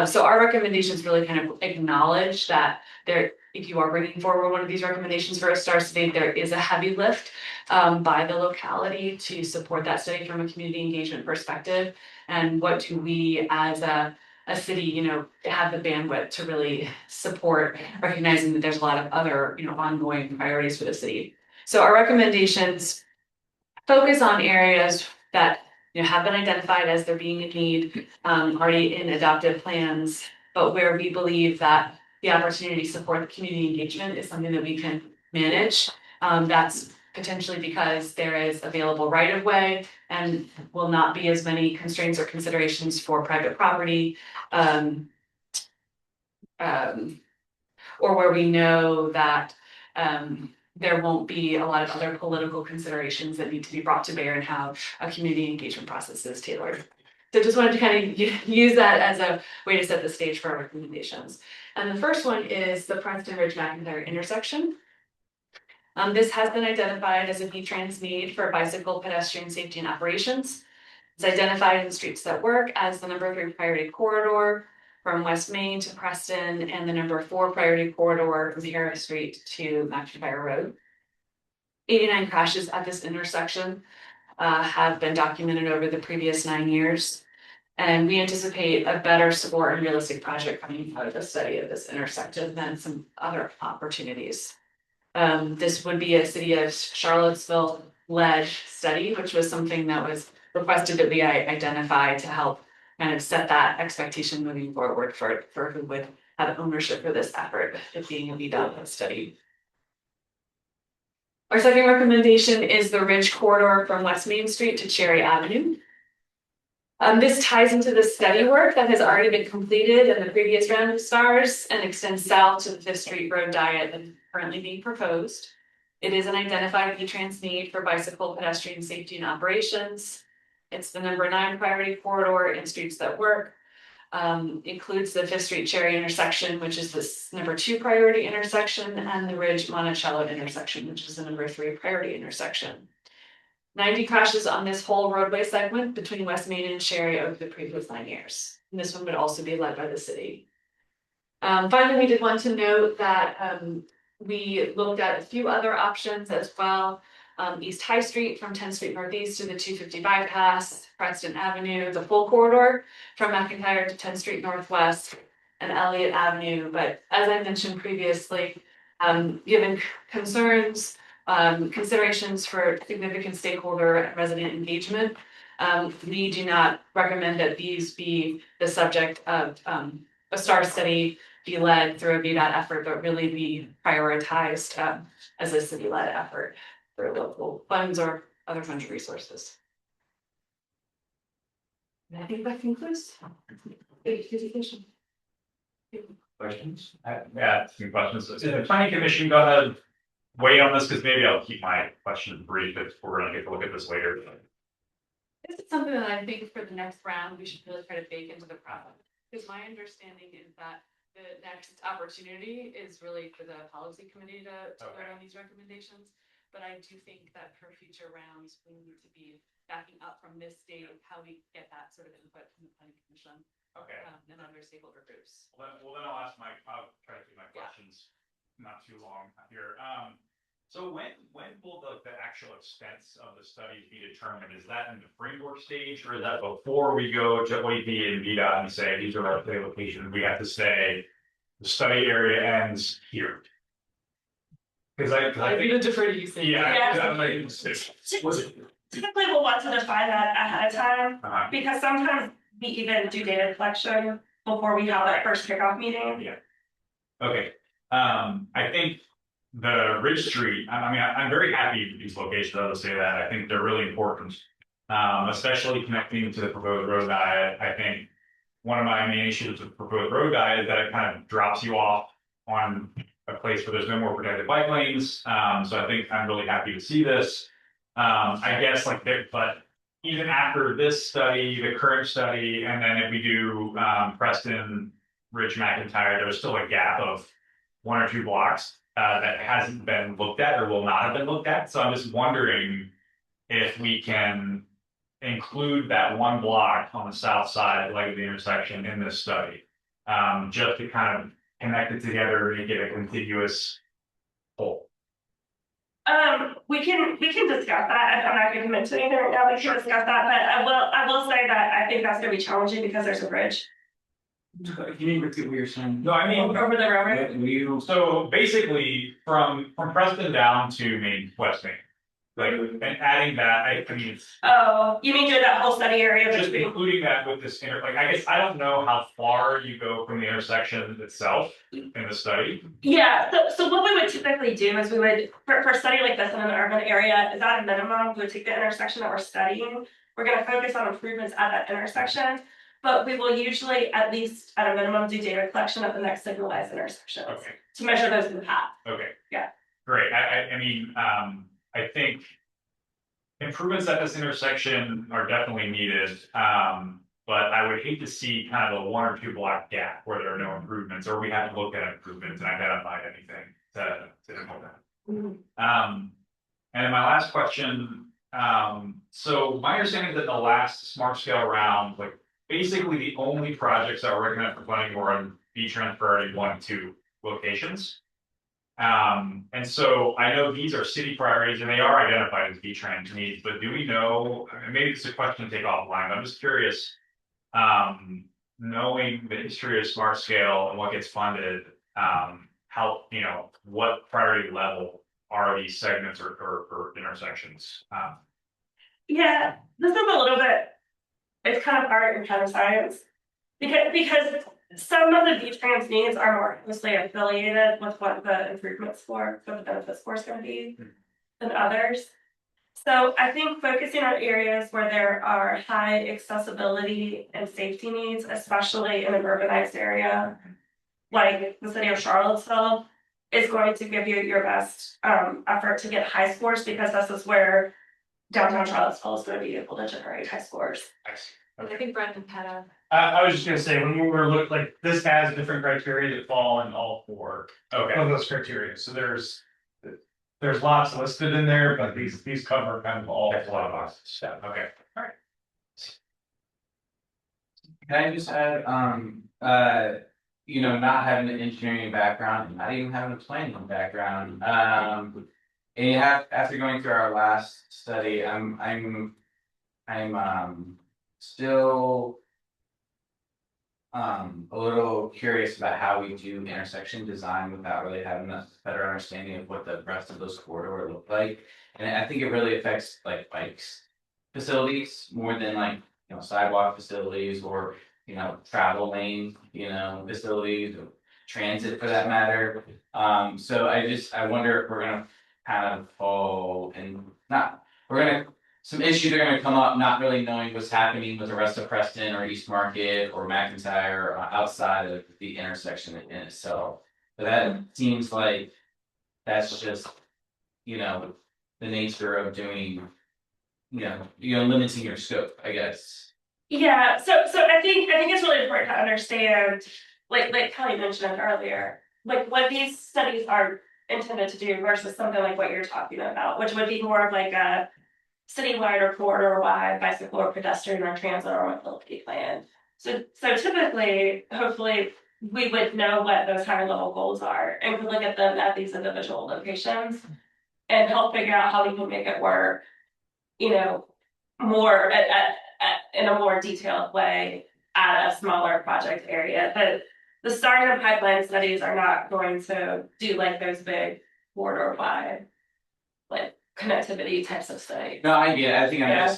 So our recommendations really kind of acknowledge that if you are bringing forward one of these recommendations for a STAR study, there is a heavy lift by the locality to support that study from a community engagement perspective. And what do we as a city, have the bandwidth to really support, recognizing that there's a lot of other, ongoing priorities for the city. So our recommendations focus on areas that have been identified as there being a need already in adopted plans, but where we believe that the opportunity to support community engagement is something that we can manage. That's potentially because there is available right of way and will not be as many constraints or considerations for private property. Or where we know that there won't be a lot of other political considerations that need to be brought to bear and how a community engagement process is tailored. So just wanted to kind of use that as a way to set the stage for our recommendations. And the first one is the Princeton Ridge McIntyre intersection. This has been identified as a V-Trans need for bicycle pedestrian safety and operations. It's identified in Streets That Work as the number 3 priority corridor from West Main to Preston, and the number 4 priority corridor from Harris Street to McIntyre Road. 89 crashes at this intersection have been documented over the previous 9 years. And we anticipate a better support and realistic project coming out of the study of this intersection than some other opportunities. This would be a City of Charlottesville led study, which was something that was requested that we identify to help kind of set that expectation moving forward for who would have ownership for this effort, it being a VDOT study. Our second recommendation is the Ridge corridor from West Main Street to Cherry Avenue. This ties into the study work that has already been completed in the previous round of STARS and extends south to the 5th Street Road diet that is currently being proposed. It is an identified V-Trans need for bicycle pedestrian safety and operations. It's the number 9 priority corridor in Streets That Work. Includes the 5th Street Cherry intersection, which is this number 2 priority intersection, and the Ridge Monticello intersection, which is the number 3 priority intersection. 90 crashes on this whole roadway segment between West Main and Cherry over the previous 9 years. And this one would also be led by the city. Finally, we did want to note that we looked at a few other options as well. East High Street from 10th Street Northeast to the 250 bypass, Preston Avenue, the full corridor from McIntyre to 10th Street Northwest and Elliott Avenue. But as I mentioned previously, given concerns, considerations for significant stakeholder and resident engagement, we do not recommend that these be the subject of a STAR study be led through a VDOT effort, but really be prioritized as a city-led effort through local funds or other funding resources. And I think that concludes the presentation. Questions? Yeah, some questions. Is the planning commission gonna weigh on this? Because maybe I'll keep my questions brief if we're gonna get to look at this later. This is something that I think for the next round, we should really try to bake into the process. Because my understanding is that the next opportunity is really for the policy committee to vote on these recommendations. But I do think that for future rounds, we need to be backing up from this state of how we get that sort of input from the planning commission. Okay. And other stakeholder groups. Well, then I'll try to keep my questions not too long here. So when will the actual expense of the study be determined? Is that in the framework stage, or is that before we go to OEP and VDOT and say these are our study locations? We have to say the study area ends here. Because I think defer to you. Typically, we'll want to define that ahead of time, because sometimes we even do data collection before we have that first kickoff meeting. Yeah. Okay. I think the Ridge Street, I'm very happy with these locations. I will say that. I think they're really important, especially connecting to the proposed road diet. I think one of my main issues with the proposed road diet is that it kind of drops you off on a place where there's no more protected bike lanes. So I think I'm really happy to see this. I guess but even after this study, the current study, and then if we do Preston, Ridge, McIntyre, there's still a gap of 1 or 2 blocks that hasn't been looked at or will not have been looked at. So I'm just wondering if we can include that 1 block on the south side, like the intersection, in this study, just to kind of connect it together and get a contiguous whole. We can discuss that. I'm not going to commit to anything right now. We can discuss that, but I will say that I think that's going to be challenging because there's a bridge Can you repeat what you're saying? No, I mean, over the railroad. so basically from Preston down to West Main, and adding that, I mean, Oh, you mean do that whole study area? just including that with this I guess I don't know how far you go from the intersection itself in the study. Yeah, so what we would typically do is we would, for a study like this in an urban area, is at a minimum, we would take the intersection that we're studying. We're gonna focus on improvements at that intersection, but we will usually, at least at a minimum, do data collection at the next signalized intersections. Okay. To measure those in the path. Okay. Yeah. Great. I mean, I think improvements at this intersection are definitely needed. But I would hate to see kind of a 1 or 2 block gap where there are no improvements, or we haven't looked at improvements and identified anything to implement. And then my last question, so my understanding is that the last smart scale round, basically the only projects that were recommended for funding were on V-Trans priority 1 and 2 locations. And so I know these are city priorities and they are identified as V-Trans needs, but do we know, maybe it's a question to take offline, I'm just curious, knowing the history of smart scale and what gets funded, how, what priority level are these segments or intersections? Yeah, this is a little bit, it's kind of art and kind of science. Because some of the V-Trans needs are more closely affiliated with what the improvements for the benefit score is going to be than others. So I think focusing on areas where there are high accessibility and safety needs, especially in an urbanized area, like the city of Charlottesville, is going to give you your best effort to get high scores, because this is where downtown Charlottesville is going to be able to generate high scores. I think Brendan had a. I was just gonna say, when we were this has different criteria that fall in all 4 of those criteria, so there's lots listed in there, but these cover kind of all. That's a lot of boxes. Yeah. Okay. All right. Can I just add, not having an engineering background and not even having a planning background. And after going through our last study, I'm still a little curious about how we do intersection design without really having a better understanding of what the rest of those corridor look like. And I think it really affects like bikes facilities more than like, sidewalk facilities or, travel lane, facilities or transit for that matter. So I wonder if we're gonna kind of fall and some issues are gonna come up, not really knowing what's happening with the rest of Preston or East Market or McIntyre or outside of the intersection in itself. But that seems like that's just, the nature of doing, limiting your scope, I guess. Yeah, so I think it's really important to understand, like Kelly mentioned earlier, like what these studies are intended to do versus something like what you're talking about, which would be more of like a citywide or corridor-wide bicycle or pedestrian or transit or mobility plan. So typically, hopefully, we would know what those higher level goals are and could look at them at these individual locations and help figure out how we can make it work, more in a more detailed way at a smaller project area. But the startup pipeline studies are not going to do like those big corridor-wide, like connectivity types of studies. No, I get it. I think Yeah.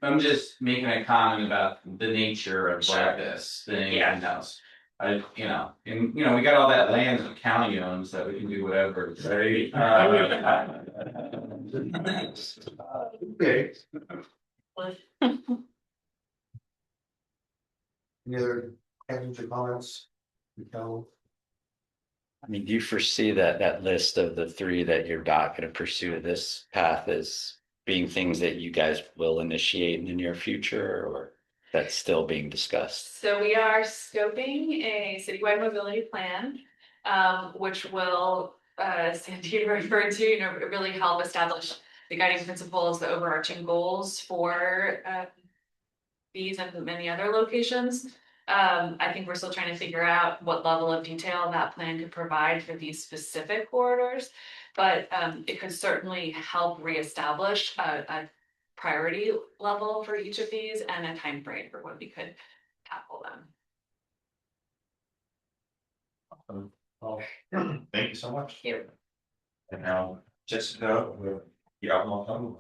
I'm just making a comment about the nature of like this than anything else. And we got all that land that the county owns that we can do whatever, right? Okay. Any other questions or comments? No. I mean, do you foresee that list of the three that you're not going to pursue this path as being things that you guys will initiate in the near future, or that's still being discussed? So we are scoping a citywide mobility plan, which will, Sandy referred to, really help establish the guiding principles, the overarching goals for these and many other locations. I think we're still trying to figure out what level of detail that plan could provide for these specific corridors, but it could certainly help reestablish a priority level for each of these and a time frame for when we could tackle them. Well, thank you so much. Here. And now Jessica with the outlaw.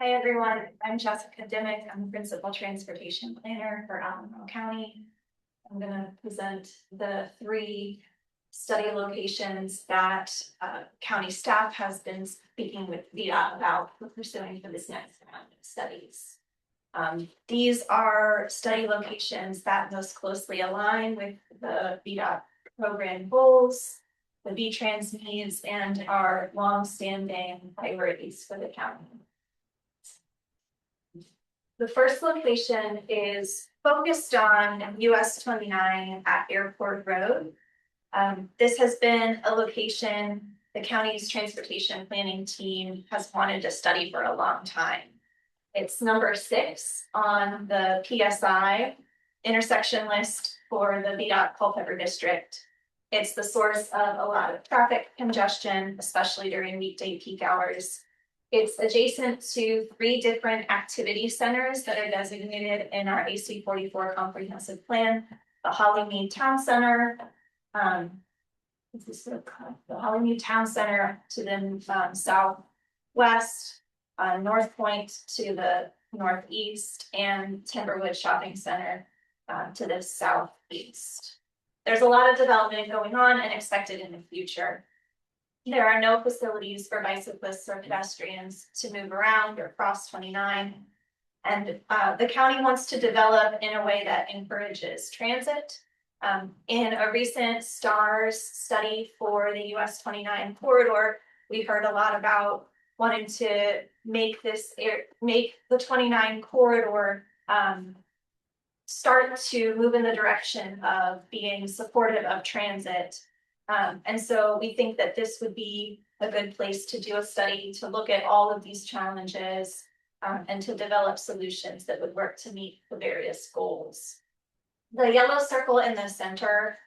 Hi, everyone. I'm Jessica Dimick. I'm the Principal Transportation Planner for Alamo County. I'm going to present the 3 study locations that county staff has been speaking with VDOT about for pursuing for this next round of studies. These are study locations that most closely align with the VDOT program goals, the V-Trans needs, and our long-standing priorities for the county. The first location is focused on US 29 at Airport Road. This has been a location the county's transportation planning team has wanted to study for a long time. It's number 6 on the PSI intersection list for the VDOT Culpeper District. It's the source of a lot of traffic congestion, especially during weekday peak hours. It's adjacent to 3 different activity centers that are designated in our AC 44 comprehensive plan. The Hollymead Town Center, the Hollymead Town Center to the southwest, North Point to the northeast, and Timberwood Shopping Center to the southeast. There's a lot of development going on and expected in the future. There are no facilities for bicyclists or pedestrians to move around or cross 29. And the county wants to develop in a way that encourages transit In a recent STARS study for the US 29 corridor, we heard a lot about wanting to make make the 29 corridor start to move in the direction of being supportive of transit. And so we think that this would be a good place to do a study to look at all of these challenges and to develop solutions that would work to meet the various goals. The yellow circle in the center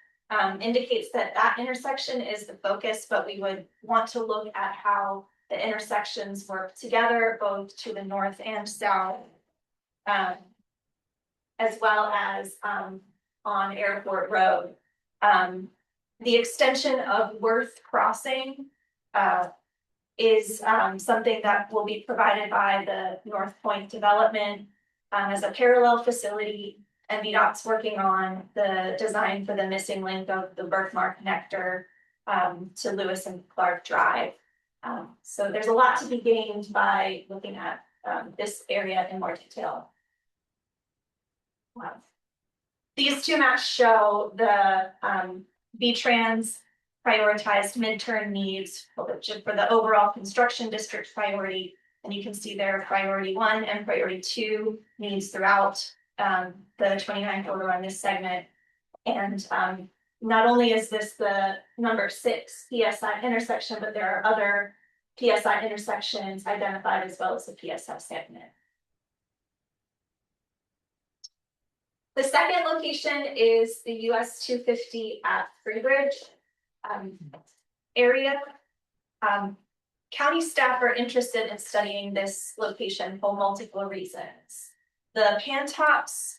indicates that that intersection is the focus, but we would want to look at how the intersections work together, both to the north and south, as well as on Airport Road. The extension of Worth Crossing is something that will be provided by the North Point Development as a parallel facility, and VDOT's working on the design for the missing link of the Birthmark connector to Lewis and Clark Drive. So there's a lot to be gained by looking at this area in more detail. Wow. These two maps show the VTrans prioritized midterm needs for the overall construction district priority. And you can see there priority 1 and priority 2 needs throughout the 29 corridor on this segment. And not only is this the number 6 PSI intersection, but there are other PSI intersections identified as well as the PSI segment. The second location is the US 250 at Freebridge area. County staff are interested in studying this location for multiple reasons. The Pantops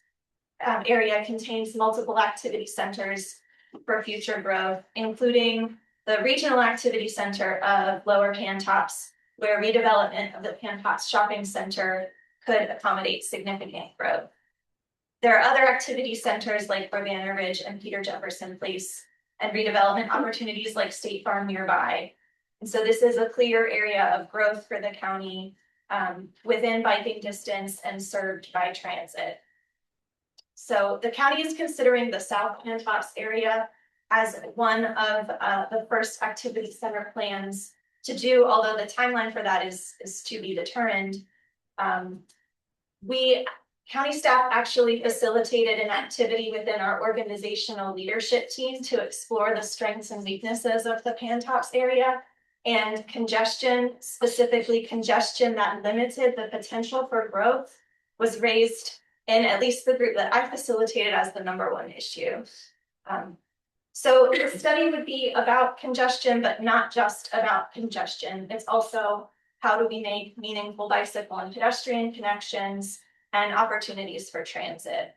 area contains multiple activity centers for future growth, including the Regional Activity Center of Lower Pantops, where redevelopment of the Pantops Shopping Center could accommodate significant growth. There are other activity centers like Urbana Ridge and Peter Jefferson Place, and redevelopment opportunities like State Farm nearby. And so this is a clear area of growth for the county within biking distance and served by transit. So the county is considering the South Pantops area as one of the first activity center plans to do, although the timeline for that is to be determined. County staff actually facilitated an activity within our organizational leadership team to explore the strengths and weaknesses of the Pantops area, and congestion, specifically congestion that limited the potential for growth, was raised in at least the group that I facilitated as the #1 issue. So the study would be about congestion, but not just about congestion. It's also how do we make meaningful bicycle and pedestrian connections and opportunities for transit.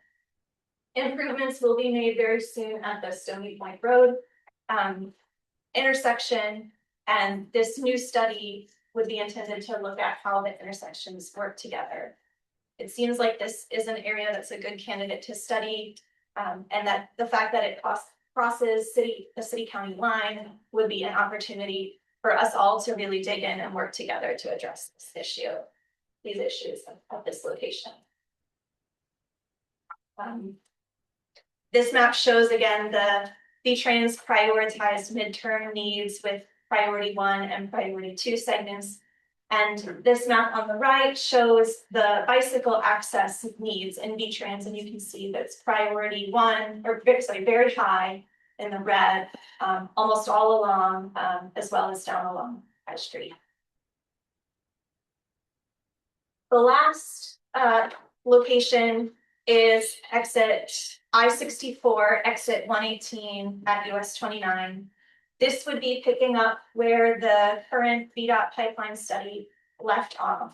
Improvements will be made very soon at the Stony Point Road intersection, and this new study would be intended to look at how the intersections work together. It seems like this is an area that's a good candidate to study, and that the fact that it crosses the city-county line would be an opportunity for us all to really dig in and work together to address these issues at this location. This map shows again the VTrans prioritized midterm needs with priority 1 and priority 2 segments. And this map on the right shows the bicycle access needs in VTrans, and you can see that's priority 1, or sorry, very high in the red, almost all along, as well as down along High Street. The last location is exit I-64, exit 118 at US 29. This would be picking up where the current VDOT pipeline study left off.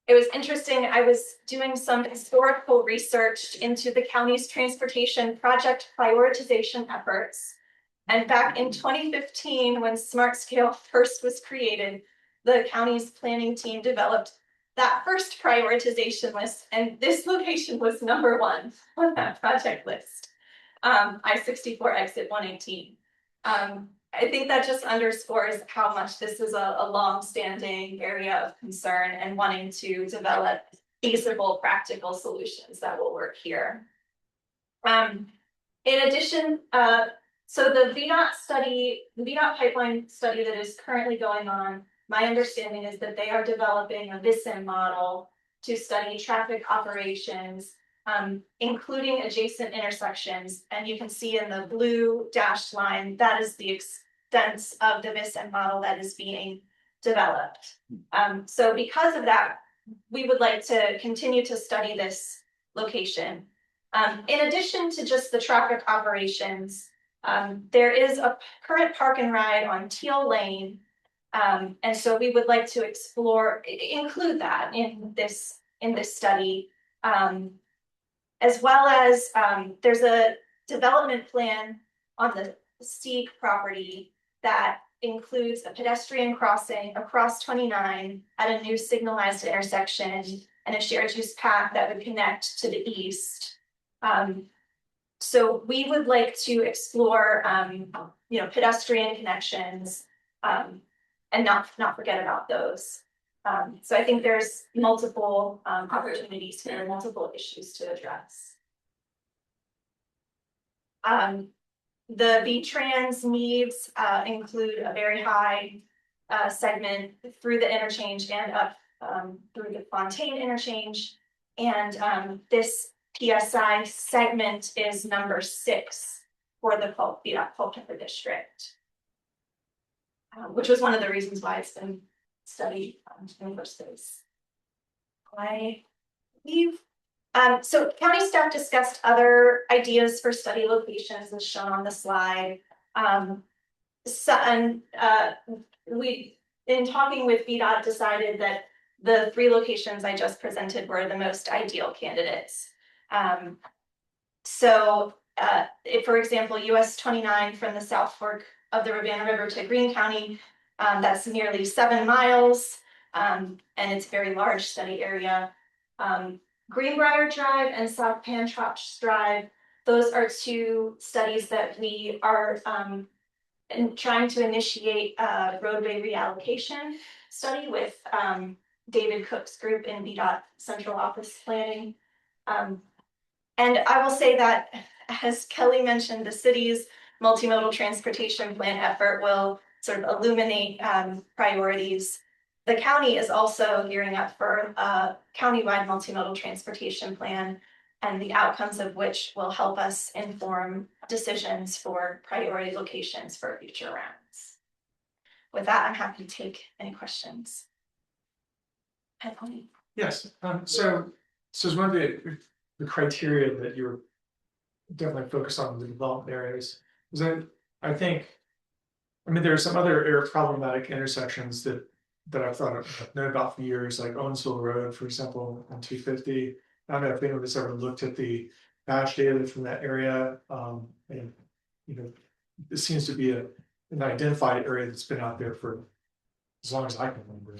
It was interesting, I was doing some historical research into the county's transportation project prioritization efforts. And back in 2015, when Smart Scale first was created, the county's planning team developed that first prioritization list, and this location was #1 on that project list. I-64 exit 118. I think that just underscores how much this is a long-standing area of concern and wanting to develop feasible, practical solutions that will work here. In addition, so the VDOT study, the VDOT pipeline study that is currently going on, my understanding is that they are developing a VISN model to study traffic operations, including adjacent intersections. And you can see in the blue dashed line, that is the extent of the VISN model that is being developed. So because of that, we would like to continue to study this location. In addition to just the traffic operations, there is a current park and ride on Teal Lane. And so we would like to include that in this study. As well as there's a development plan on the Steeg property that includes a pedestrian crossing across 29 at a new signalized intersection and a shared use path that would connect to the east. So we would like to explore, pedestrian connections, and not forget about those. So I think there's multiple opportunities here, multiple issues to address. The V-Trans needs include a very high segment through the interchange and up through the Fontaine interchange. And this PSI segment is number 6 for the Culpeper district, which was one of the reasons why it's been studied in the first place. I believe. So county staff discussed other ideas for study locations as shown on the slide. We, in talking with VDOT, decided that the 3 locations I just presented were the most ideal candidates. If, for example, US 29 from the South Fork of the Rivanna River to Greene County, that's nearly 7 miles, and it's a very large study area. Greenbrier Drive and South Pantrops Drive, those are 2 studies that we are trying to initiate a roadway reallocation study with David Cook's group in VDOT Central Office Planning. And I will say that, as Kelly mentioned, the city's multimodal transportation plan effort will sort of illuminate priorities. The county is also gearing up for a countywide multimodal transportation plan, and the outcomes of which will help us inform decisions for priority locations for future rounds. With that, I'm happy to take any questions. Yes, so is one of the criteria that you're definitely focused on the development areas. Is that I mean, there are some other problematic intersections that I've known about for years, like Owensville Road, for example, on 250. I don't know if anyone's ever looked at the badge data from that area. And it seems to be an identified area that's been out there for as long as I can remember.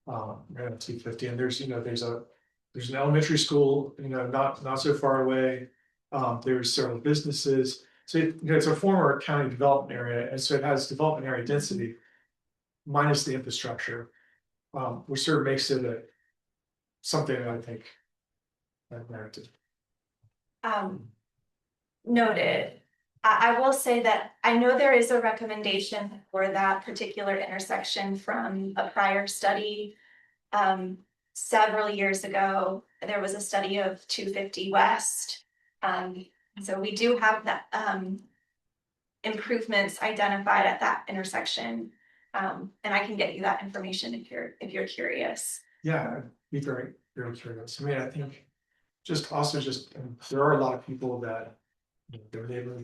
Right on 250, and there's an elementary school, not so far away. There's several businesses. So it's a former county development area, and so it has development area density minus the infrastructure, which sort of makes it something that I think merited. Noted. I will say that I know there is a recommendation for that particular intersection from a prior study. Several years ago, there was a study of 250 West. So we do have that improvements identified at that intersection. And I can get you that information if you're curious. Yeah, I'd be very, very curious. I mean, I think there are a lot of people that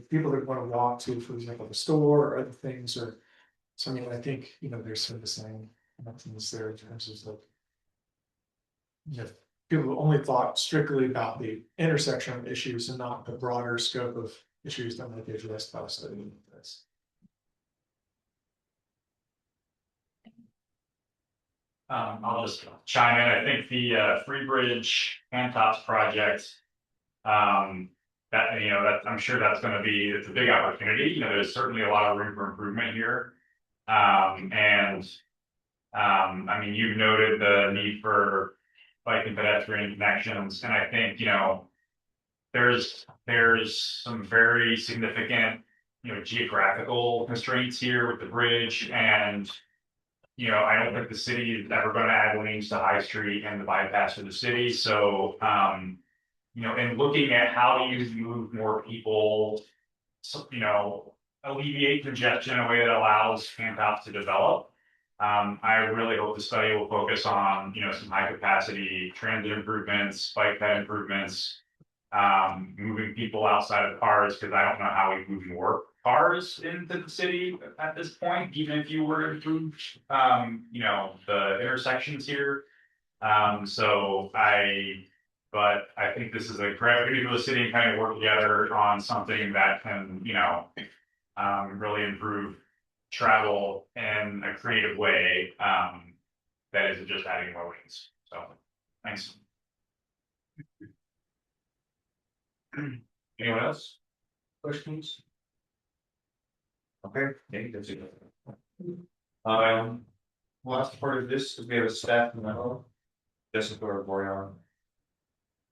people that want to walk to, for example, the store or other things, or so. I mean, I think there's sort of the same things there in terms of people only thought strictly about the intersection issues and not the broader scope of issues that might be addressed by studying this. I'll just chime in. I think the Freebridge Hantops project, that I'm sure that's going to be, it's a big opportunity. There's certainly a lot of room for improvement here. I mean, you've noted the need for bike and pedestrian connections, and I think, there's some very significant, geographical constraints here with the bridge and. I don't think the city is ever gonna add lanes to High Street and the bypass of the city, so, and looking at how do you move more people. So, alleviate congestion in a way that allows campouts to develop. I really hope the study will focus on, some high capacity transit improvements, bike ped improvements. Moving people outside of cars, because I don't know how we move more cars into the city at this point, even if you were to improve, the intersections here. But I think this is a great way to go to the city and kind of work together on something that can, really improve travel in a creative way, that isn't just adding more lanes. So, thanks. Anyone else? Questions? Okay, maybe that's it. Last part of this, we have a staff memo. Jessica or Boyan.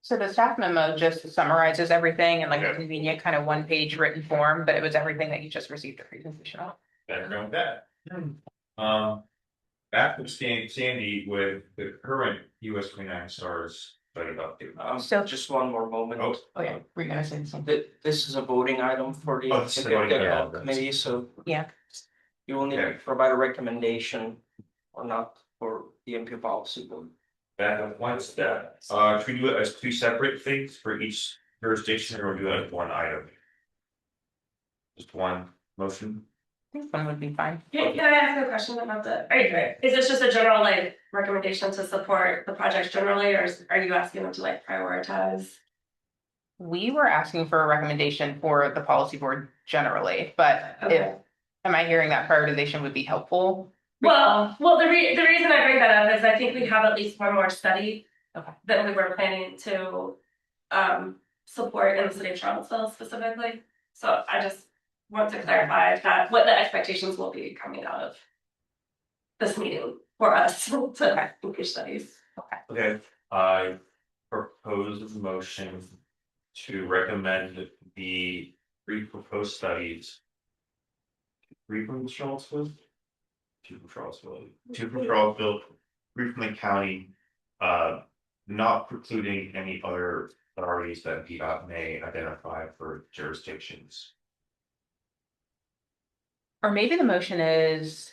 So the staff memo just summarizes everything in like Yeah. a convenient kind of one-page written form, but it was everything that you just received a presentation on. Better know that. Back from Sandy with the current US 29 stars study update. So- Just one more moment. Oh yeah, were you gonna say something? This is a voting item for the Oh, this is a voting technical item. committee, so. Yeah. You will need to Okay. provide a recommendation or not for the MPO Policy Board. That one step. Should we do it as two separate things for each jurisdiction or do it as one item? Just one motion? I think one would be fine. Can I ask a question about is this just a general like recommendation to support the projects generally, or are you asking them to like prioritize? We were asking for a recommendation for the policy board generally, but Okay. am I hearing that prioritization would be helpful? Well, the reason I bring that up is I think we have at least one more study. Okay. That we were planning to support in the city of Charlottesville specifically. So I just want to clarify that what the expectations will be coming out of this meeting for us to increase studies. Okay, I propose a motion to recommend the three proposed studies. Three from Charlottesville? Two from Charlottesville, three from the county, not precluding any other authorities that PDOT may identify for jurisdictions. Or maybe the motion is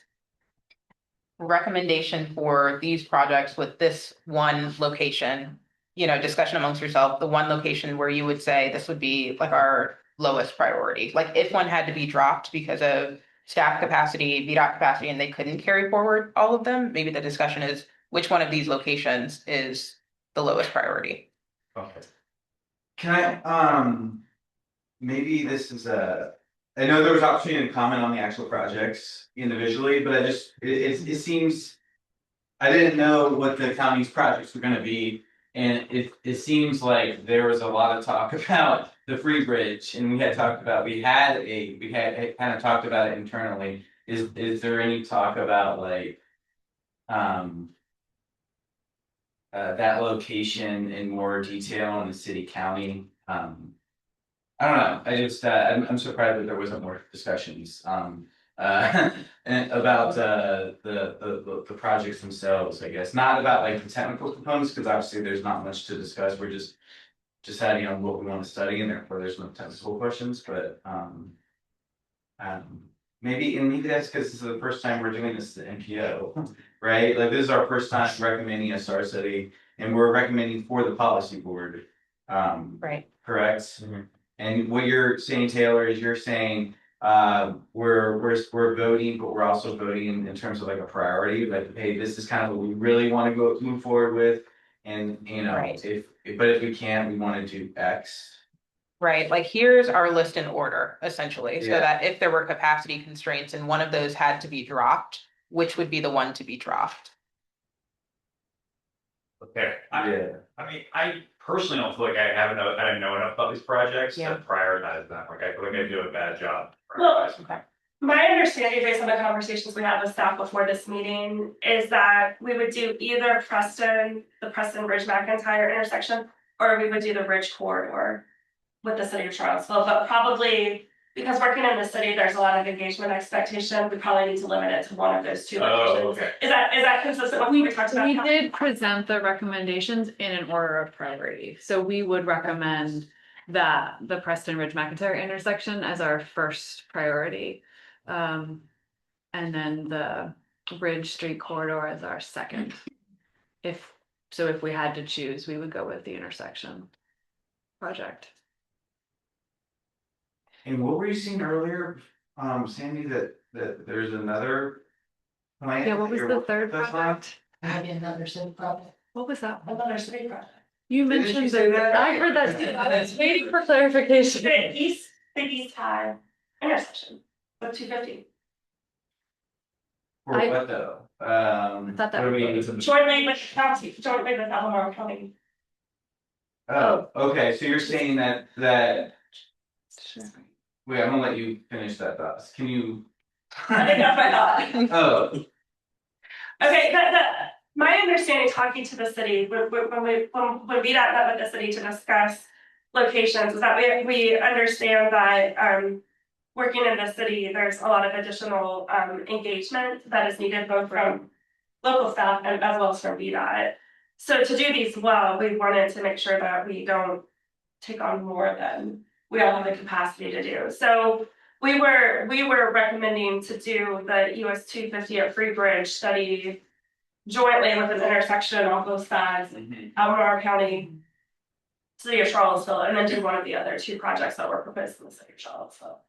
recommendation for these projects with this one location, discussion amongst yourself, the one location where you would say this would be like our lowest priority. Like if one had to be dropped because of staff capacity, VDOT capacity, and they couldn't carry forward all of them, maybe the discussion is which one of these locations is the lowest priority. Okay. Can I, maybe this is I know there was opportunity to comment on the actual projects individually, but it seems. I didn't know what the county's projects were gonna be, and it seems like there was a lot of talk about the Free Bridge, and we had kind of talked about it internally. Is there any talk about like, that location in more detail in the city county? I don't know, I'm surprised that there wasn't more discussions, and about the projects themselves, I guess, not about like the technical components, because obviously there's not much to discuss, we're just adding on what we want to study, and therefore there's no technical questions, but, maybe that's because this is the first time we're doing this at MPO, right? Like, this is our first time recommending a STAR study, and we're recommending for the policy board. Right. Correct? Mm-hmm. And what you're saying, Taylor, is you're saying, we're voting, but we're also voting in terms of like a priority, like, hey, this is kind of what we really want to move forward with. And, Right. if we can, we want to do X. Right, like here's our list in order, essentially, so Yeah. that if there were capacity constraints and one of those had to be dropped, which would be the one to be dropped? Okay. I mean, I personally don't feel like I didn't know enough about these projects Yeah. to prioritize them, like I feel like I do a bad job. Well, prioritizing. Okay. My understanding based on the conversations we had with staff before this meeting is that we would do either the Preston Ridge McIntyre intersection, or we would do the Ridge corridor. with the city of Charlottesville, but probably because working in the city, there's a lot of engagement expectation. We probably need to limit it to one of those two locations. okay. Is that consistent with what we talked about? We did present the recommendations in an order of priority, so we would recommend that the Preston Ridge McIntyre intersection as our first priority. And then the Bridge Street corridor as our second. If we had to choose, we would go with the intersection project. And what were you saying earlier, Sandy, that there's another plan? Yeah, what was that the you're third working on? project? Maybe another city project. What was that? Another city project. You Didn't mentioned you say that? I heard that too. I was waiting for clarification. The East High intersection with 250. For I- what though? thought that what do was- we- Jointly with county, jointly with Albemarle County. Oh, okay, so you're saying that, wait, I'm gonna let you finish that thought. Can you? I think that's my thought. Oh, Okay, my understanding talking to the city, when VDOT met with the city to discuss locations, is that we understand that working in the city, there's a lot of additional engagement that is needed both from local staff and as well as from VDOT. So to do these well, we wanted to make sure that we don't take on more than we all have the capacity to do. So we were recommending to do the US 250 at Free Bridge study jointly with an intersection on both sides, Albemarle County, City of Charlottesville, and then do one of the other two projects that were proposed in the City of Charlottesville.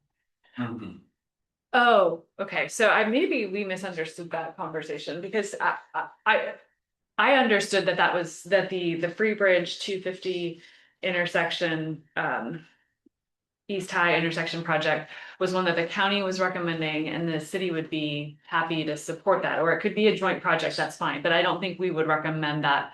Oh, okay, so we misunderstood that conversation because I understood that was the Free Bridge 250 intersection, East High intersection project was one that the county was recommending and the city would be happy to support that, or it could be a joint project, that's fine, but I don't think we would recommend that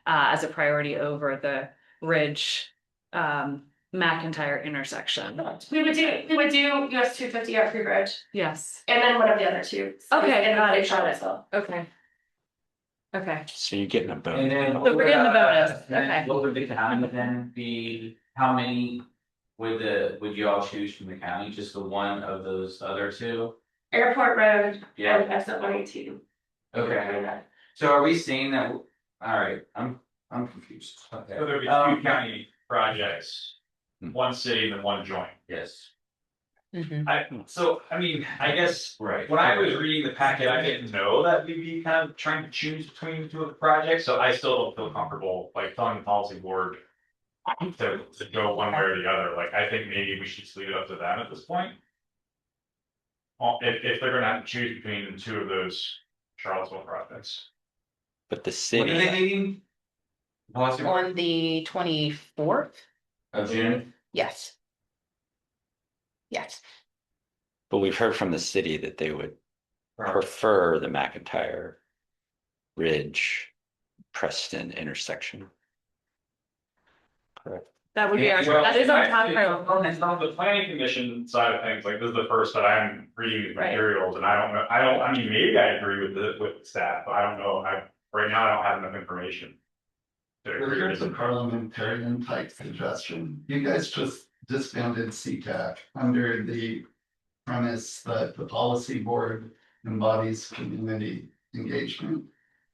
as a priority over the Ridge McIntyre intersection. We would do US 250 at Free Bridge, Yes, and then one of the other two. Okay, in got the it, City of got it. Charlottesville. okay, So you're getting a and bonus. then. So we're getting the bonus, then okay. What would the county then be, how many would you all choose from the county, just the one of those other two? Airport Road Yeah. and exit 118. Okay, so are we saying that, alright, I'm confused. Okay. So there'd be two county projects, one city and then one joint. Yes, I mean, I guess right. when I was reading the packet, I didn't know that we'd be kind of trying to choose between the two of the projects, so I still don't feel comfortable like telling the policy board to go one way or the other. Like, I think maybe we should just leave it up to them at this point. Well, if they're gonna have to choose between the two of those Charlottesville projects. But the When are they city, meeting? Policy board On the 24th? of June? Yes. Yes. but we've heard from the city that they would prefer the McIntyre Ridge Preston intersection. Correct. That would be our, Well, that is our I- top priority. It's not the planning commission side of things, like this is the first that I'm reading these Right. materials, and I don't know, I mean, maybe I agree with the staff, but I don't know, right now, I don't have enough information. To Well, agree here's a with it. parliamentarian type suggestion. You guys just disbanded CTAC under the premise that the policy board embodies community engagement.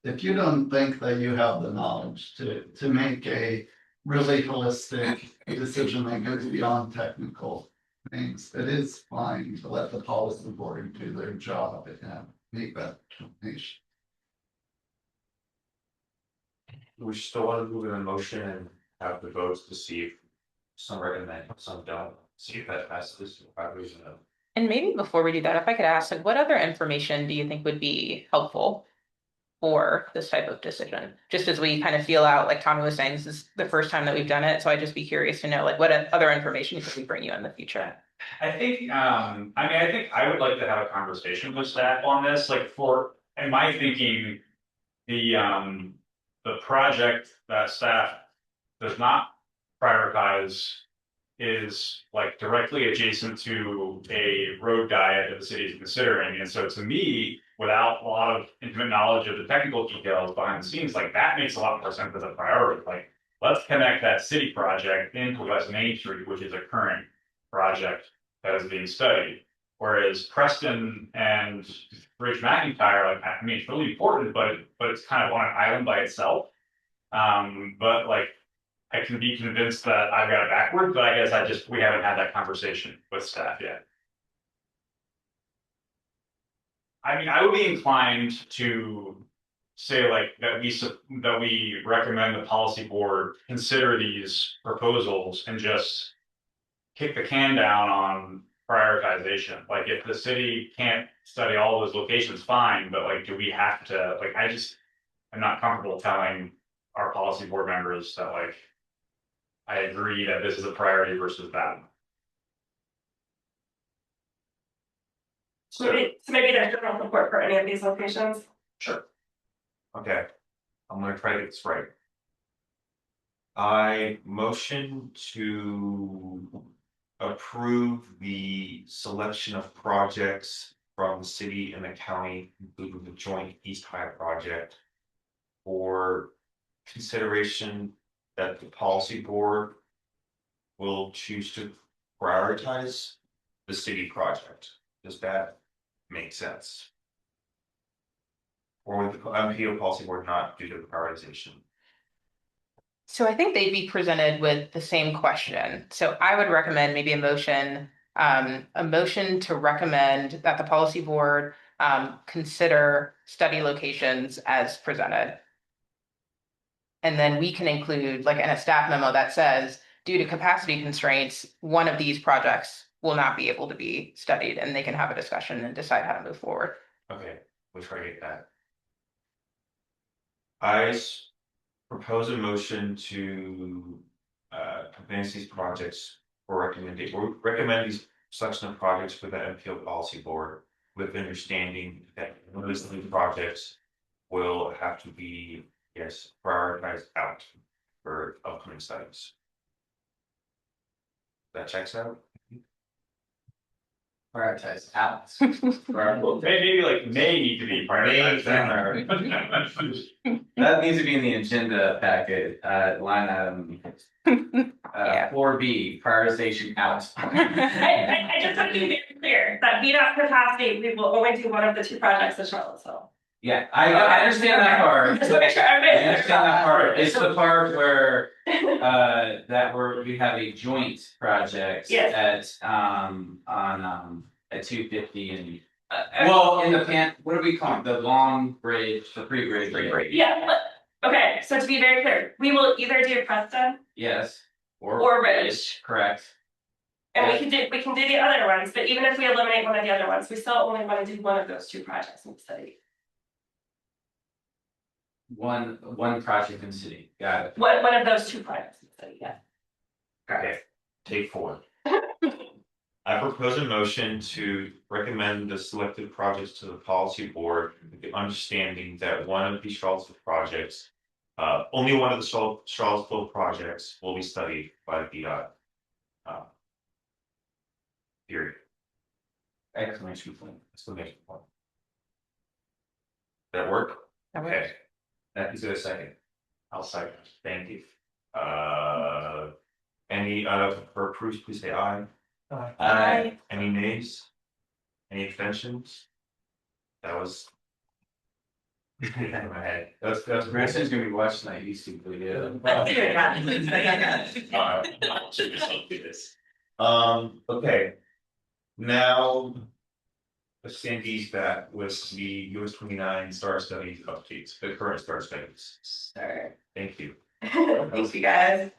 If you don't think that you have the knowledge to make a really holistic decision that goes beyond technical things, it is fine to let the policy board do their job and make that determination. We still want to move in a motion and have the votes to see if some recommend, some don't, see if that passes, probably no. And maybe before we do that, if I could ask, like, what other information do you think would be helpful for this type of decision? Just as we kind of feel out, like Tommy was saying, this is the first time that we've done it, so I'd just be curious to know, like, what other information could we bring you in the future? I think, I think I would like to have a conversation with staff on this, like in my thinking, the project that staff does not prioritize is like directly adjacent to a road diet that the city is considering. And so to me, without a lot of intimate knowledge of the technical details behind the scenes, like that makes a lot more sense as a priority. Like let's connect that city project into West Main Street, which is a current project that is being studied. Whereas Preston and Bridge McIntyre, like, I mean, it's really important, but it's kind of on an island by itself. But like, I can be convinced that I've got it backwards, but I guess we haven't had that conversation with staff yet. I mean, I would be inclined to say like that we recommend the policy board consider these proposals and just kick the can down on prioritization. Like if the city can't study all those locations, fine, but like, do we have to, like, I'm not comfortable telling our policy board members that like, I agree that this is a priority versus that. So maybe there's general support for any of these locations. Sure. Okay, I'm gonna try to get this right. I motion to approve the selection of projects from the city and the county, including the joint East High project, for consideration that the policy board will choose to prioritize the city project. Does that make sense? Or would the MPO policy board not do the prioritization? So I think they'd be presented with the same question. So I would recommend maybe a motion to recommend that the policy board consider study locations as presented. And then we can include like in a staff memo that says, due to capacity constraints, one of these projects will not be able to be studied, and they can have a discussion and decide how to move forward. Okay, we'll try to get that. I propose a motion to advance these projects for recommendation, or recommend these selection of projects for the MPO policy board, with understanding that those projects will have to be, yes, prioritized out for upcoming studies. That checks out. Prioritize out. Well, maybe like may need to be prioritized. That needs to be in the agenda packet, line item. Yeah. 4B, prioritization out. I just want to be very clear that VDOT capacity, we will only do one of the two projects in Charlottesville. Yeah, I understand that part. Just to make sure I everybody's clear understand about that part. It's the part where we have a joint project Yes. at 250 and well, in the what do we call it? The long bridge, the pre-bridge. Yeah, okay, so to be very clear, we will either do Preston Yes. or Ridge. Correct. And we can do the other ones, but even if we eliminate one of the other ones, we still only want to do one of those two projects in the city. One project in the city. Got it. One of those two projects in the city, yeah. Okay, take 4. I propose a motion to recommend the selected projects to the policy board with the understanding that one of these Charlottesville projects, only one of the Charlottesville projects will be studied by the VDOT. Period. Exclamation point. Exclamation point. That work? Okay. Okay. That is a second. I'll second. Thank you. Any for proofs, please say aye. Aye. Any nays? Any abstentions? That was. In my head. That's Branson's gonna be watching that YouTube video. Okay. Now. Let's send these back with the US 29 star studies updates, the current star studies. Sure. Thank you. Thanks, you guys.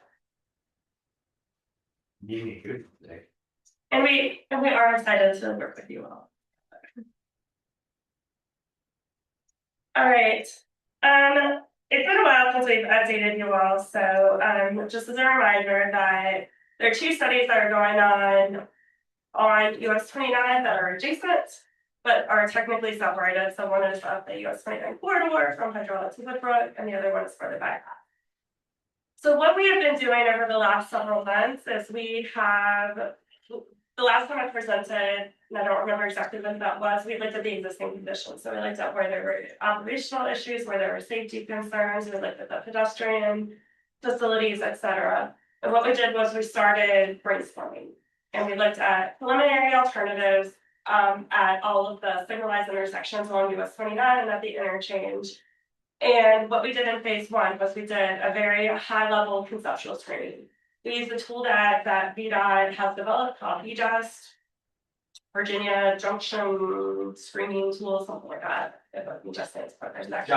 You did good today. And we are excited to work with you all. All right. It's been a while since we've updated you all, so just as a reminder that there are 2 studies that are going on US 29 that are adjacent, but are technically separated. So one is of the US 29 corridor from Hydraulic to Woodbrook, and the other one is for the bypass. So what we have been doing over the last several months is we have, the last time I presented, and I don't remember exactly when that was, we looked at the existing conditions. So we looked at where there were operational issues, where there were safety concerns, we looked at the pedestrian facilities, et cetera. And what we did was we started brainstorming and we looked at preliminary alternatives at all of the signalized intersections along US 29 and at the interchange. And what we did in phase one was we did a very high level conceptual screening. We used the tool that VDOT has developed called VJust, Virginia Junction Screening Tool, something like that. If I can just say it's, but there's not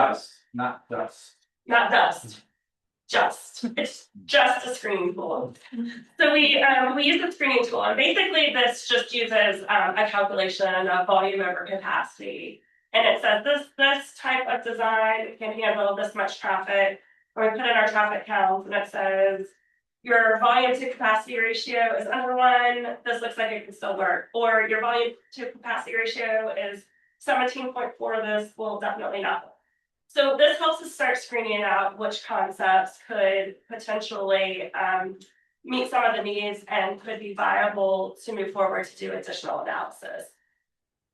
not dust. not dust. Just it's just a screening tool. So we use the screening tool, and basically this just uses a calculation of volume over capacity, and it says this type of design can handle this much traffic. Or we put in our traffic counts, and it says your volume to capacity ratio is under 1. This looks like it can still work, or your volume to capacity ratio is 17.4. This will definitely not work. So this helps us start screening out which concepts could potentially meet some of the needs and could be viable to move forward to do additional analysis.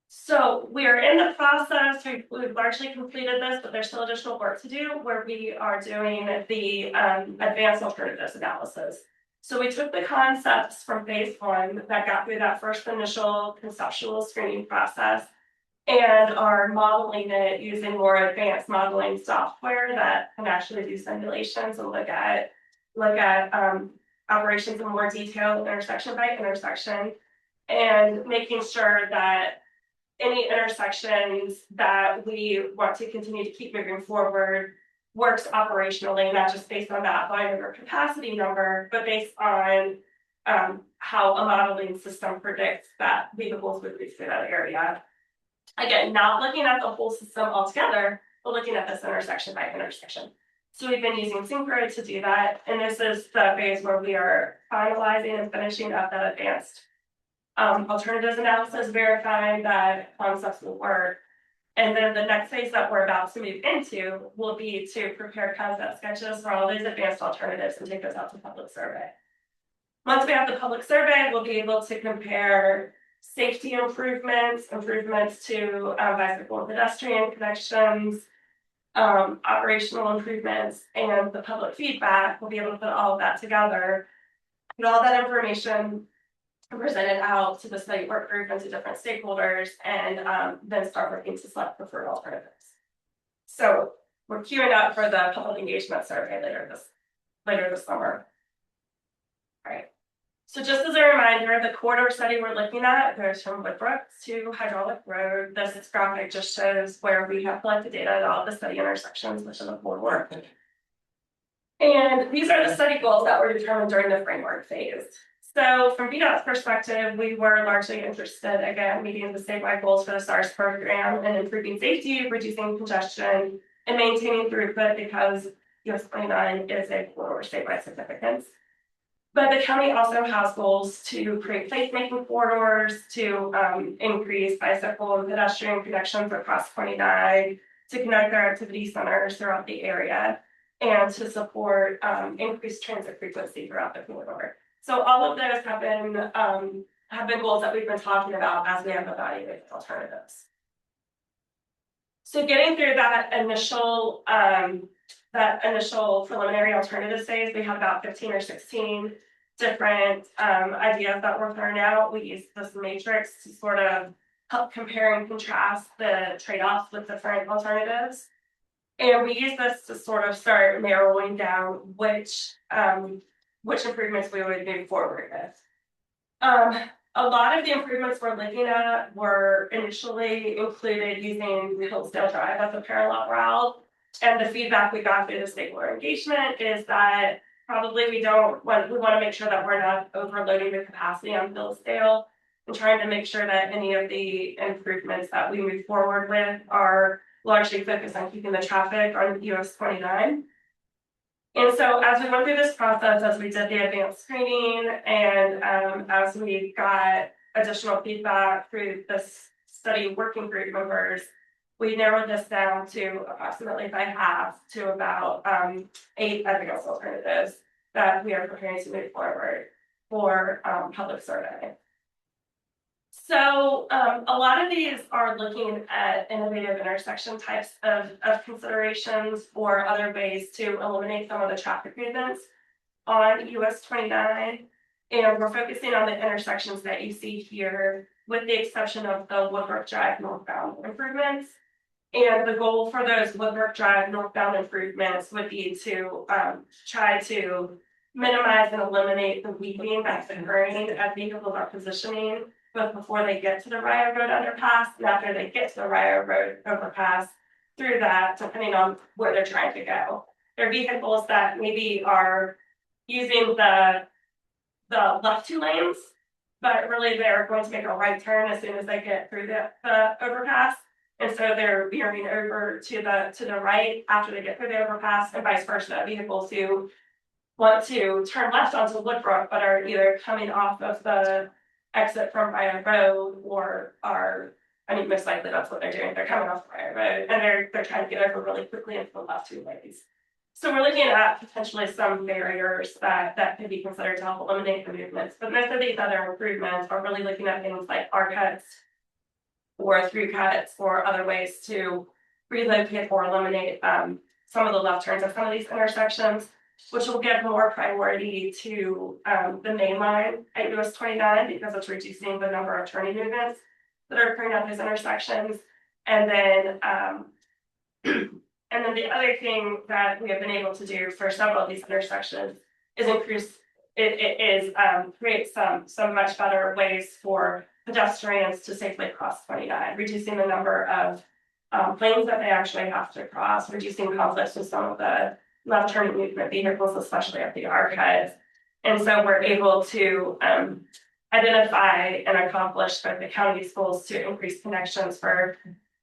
So we are in the process, we've largely completed this, but there's still additional work to do where we are doing the advanced alternatives analysis. So we took the concepts from phase one that got through that first initial conceptual screening process and are modeling it using more advanced modeling software that can actually do simulations and look at operations in more detail, intersection by intersection, and making sure that any intersections that we want to continue to keep moving forward works operationally, not just based on that volume or capacity number, but based on how a modeling system predicts that vehicles would move through that area. Again, not looking at the whole system altogether, but looking at this intersection by intersection. So we've been using Synchro to do that, and this is the phase where we are finalizing and finishing up that advanced alternatives analysis, verifying that concepts will work. And then the next phase that we're about to move into will be to prepare concept sketches for all these advanced alternatives and take those out to public survey. Once we have the public survey, we'll be able to compare safety improvements to bicycle and pedestrian connections, operational improvements, and the public feedback. We'll be able to put all of that together, put all that information presented out to the study work group and to different stakeholders, and then start working to select preferred alternatives. So we're queuing up for the public engagement survey later this summer. All right. So just as a reminder, the corridor study we're looking at goes from Woodbrook to Hydraulic Road. This graphic just shows where we have collected data at all the study intersections within the corridor. And these are the study goals that were determined during the framework phase. So from VDOT's perspective, we were largely interested, again, meeting the statewide goals for the STARS program and improving safety, reducing congestion, and maintaining throughput because US 29 is a corridor statewide significance. But the county also has goals to create place-making corridors, to increase bicycle and pedestrian connections across 29, to connect their activity centers throughout the area, and to support increased transit frequency throughout the corridor. So all of those have been goals that we've been talking about as we have evaluated alternatives. So getting through that initial preliminary alternative phase, we had about 15 or 16 different ideas that were thrown out. We used this matrix to sort of help compare and contrast the trade-offs with different alternatives. And we use this to sort of start narrowing down which improvements we would move forward with. A lot of the improvements we're looking at were initially included using Hillsdale Drive as a parallel route. And the feedback we got through the stakeholder engagement is that probably we want to make sure that we're not overloading the capacity on Hillsdale and trying to make sure that any of the improvements that we move forward with are largely focused on keeping the traffic on US 29. And so as we went through this process, as we did the advanced screening, and as we got additional feedback through this study working group members, we narrowed this down to approximately by half to about 8 advanced alternatives that we are preparing to move forward for public survey. So a lot of these are looking at innovative intersection types of considerations or other ways to eliminate some of the traffic movements on US 29. And we're focusing on the intersections that you see here, with the exception of the Woodbrook Drive northbound improvements. And the goal for those Woodbrook Drive northbound improvements would be to try to minimize and eliminate the weaving that's occurring as vehicles are positioning, both before they get to the Rio Road underpass and after they get to the Rio Road overpass, through that, depending on where they're trying to go. There are vehicles that maybe are using the left two lanes, but really they're going to make a right turn as soon as they get through the overpass. And so they're veering over to the right after they get through the overpass, and vice versa. Vehicles who want to turn left onto Woodbrook but are either coming off of the exit from Rio Road or are, I mean, most likely that's what they're doing. They're coming off Rio Road and they're trying to get over really quickly into the left two lanes. So we're looking at potentially some barriers that could be considered to help eliminate the movements. But most of these other improvements are really looking at things like R cuts or through cuts or other ways to relocate or eliminate some of the left turns at some of these intersections, which will give more priority to the main line at US 29 because it's reducing the number of turning movements that are occurring at those intersections. And then the other thing that we have been able to do for several of these intersections is create some much better ways for pedestrians to safely cross 29, reducing the number of lanes that they actually have to cross, reducing conflicts with some of the left turning movement vehicles, especially at the archives. And so we're able to identify and accomplish both the county's goals to increase connections for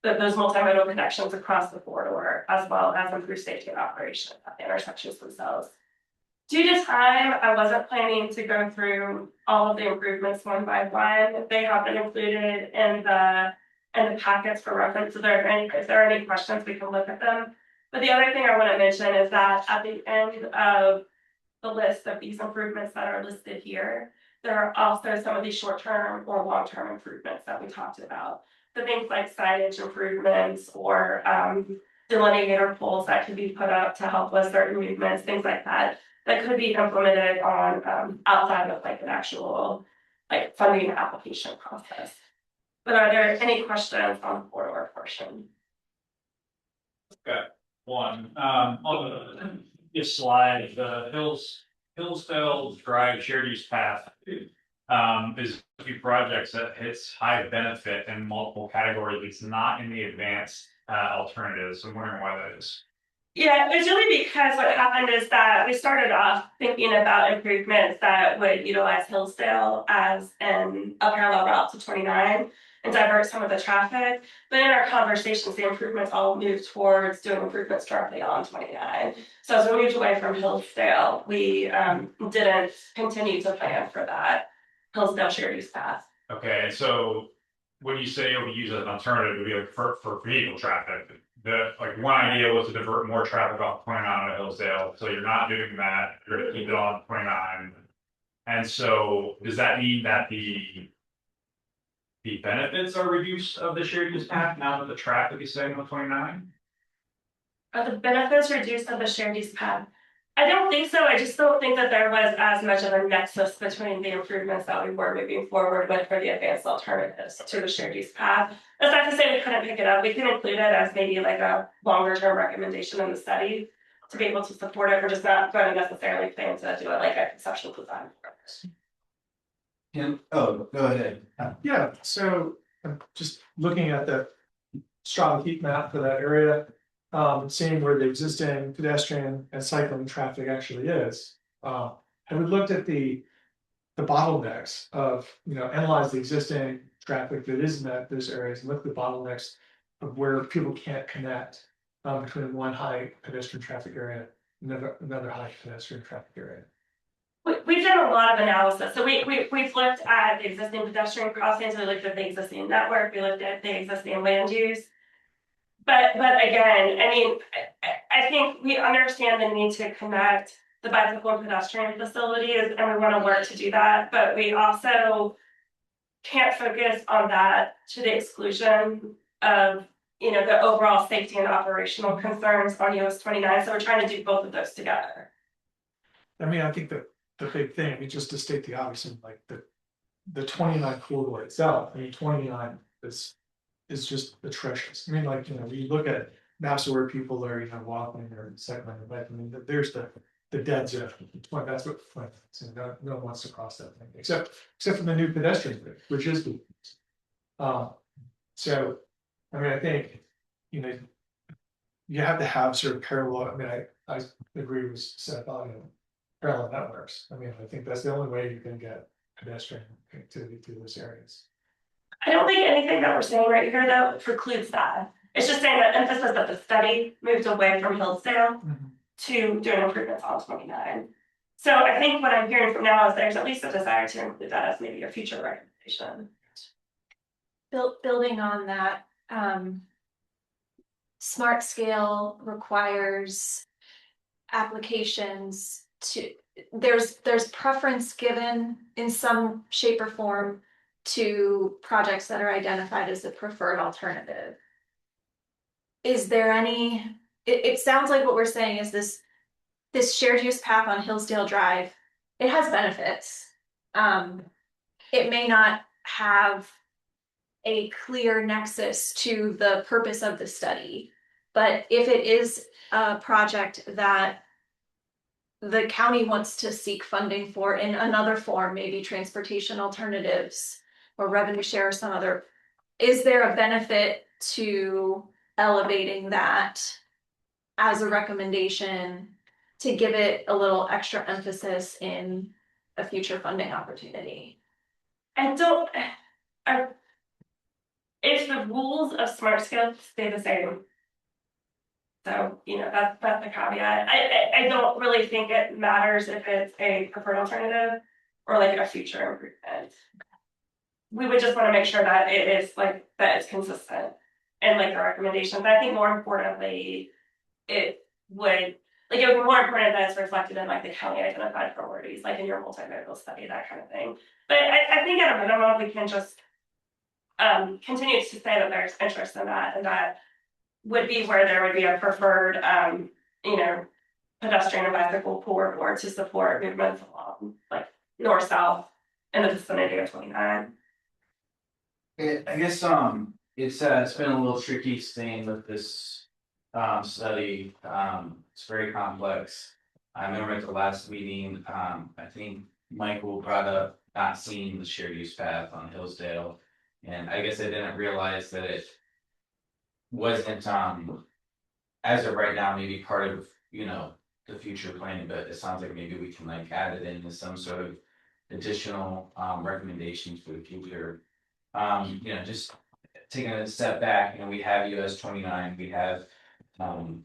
those multimodal connections across the corridor, as well as improve safety and operation at the intersections themselves. Due to time, I wasn't planning to go through all of the improvements one by one. They have been included in the packets for reference. So if there are any questions, we can look at them. But the other thing I want to mention is that at the end of the list of these improvements that are listed here, there are also some of these short-term or long-term improvements that we talked about. So things like signage improvements or delineator poles that could be put up to help with certain movements, things like that, that could be implemented on outside of like an actual like funding application process. But are there any questions on the corridor portion? Okay, one, on this slide, the Hillsdale Drive shared use path is a few projects that hits high benefit in multiple categories. It's not in the advanced alternatives. I'm wondering why that is. Yeah, it's really because what happened is that we started off thinking about improvements that would utilize Hillsdale as a parallel route to 29 and divert some of the traffic. But in our conversations, the improvements all moved towards doing improvements directly on 29. So as we moved away from Hillsdale, we didn't continue to plan for that Hillsdale shared use path. Okay, and so when you say it would use as an alternative, it would be like for vehicle traffic. Like one idea was to divert more traffic off 29 to Hillsdale. So you're not doing that, you're gonna keep it on 29. And so does that mean that the benefits are reduced of the shared use path now that the traffic is staying on 29? Are the benefits reduced of the shared use path? I don't think so. I just don't think that there was as much of a nexus between the improvements that we were moving forward with for the advanced alternatives to the shared use path. That's not to say we couldn't pick it up. We can include it as maybe like a longer term recommendation in the study to be able to support it. We're just not going to necessarily plan to do it like a conceptual design. Go ahead. Yeah, so I'm just looking at the strong heat map for that area, seeing where the existing pedestrian and cycling traffic actually is. And we looked at the bottlenecks of, analyze the existing traffic that is in those areas and look at the bottlenecks of where people can't connect between one high pedestrian traffic area and another high pedestrian traffic area. We've done a lot of analysis. So we've looked at the existing pedestrian crossings, we looked at the existing network, we looked at the existing land use. But again, I mean, I think we understand the need to connect the bicycle and pedestrian facilities, and we want to work to do that. But we also can't focus on that to the exclusion of, the overall safety and operational concerns on US 29. So we're trying to do both of those together. I mean, I think that the big thing, I mean, just to state the obvious, and like the 29 corridor itself, I mean, 29 is just atrocious. I mean, like, you look at maps of where people are, walking or cycling or biking, I mean, there's the dead zone. That's what, no one wants to cross that thing, except for the new pedestrian bridge, which is good. So, I mean, I think, you have to have sort of parallel, I mean, I agree with Seth on, parallel networks. I mean, I think that's the only way you can get pedestrian connectivity to those areas. I don't think anything that we're saying right here, though, precludes that. It's just saying that emphasis that the study moved away from Hillsdale to doing improvements on 29. So I think what I'm hearing from now is there's at least a desire to include that as maybe a future recommendation. Building on that, smart scale requires applications to, there's preference given in some shape or form to projects that are identified as the preferred alternative. Is there any, it sounds like what we're saying is this shared use path on Hillsdale Drive, it has benefits. It may not have a clear nexus to the purpose of the study, but if it is a project that the county wants to seek funding for in another form, maybe transportation alternatives or revenue share or some other, is there a benefit to elevating that as a recommendation to give it a little extra emphasis in a future funding opportunity? If the rules of smart scale stay the same, so that's the caveat. I don't really think it matters if it's a preferred alternative or like a future improvement. We would just want to make sure that it is that it's consistent and like the recommendations. I think more importantly, it would be more important that it's reflected in like the county identified priorities, like in your multimodal study, that kind of thing. But I think at a minimum we can just continue to say that there's interest in that, and that would be where there would be a preferred pedestrian and bicycle corridor to support movements along like north-south in the vicinity of 29. I guess it's been a little tricky staying with this study. It's very complex. I remember at the last meeting, I think Michael brought up not seeing the shared use path on Hillsdale, and I guess I didn't realize that it wasn't as of right now maybe part of the future planning, but it sounds like maybe we can like add it into some sort of additional recommendations for the future. Just taking a step back, we have US 29, we have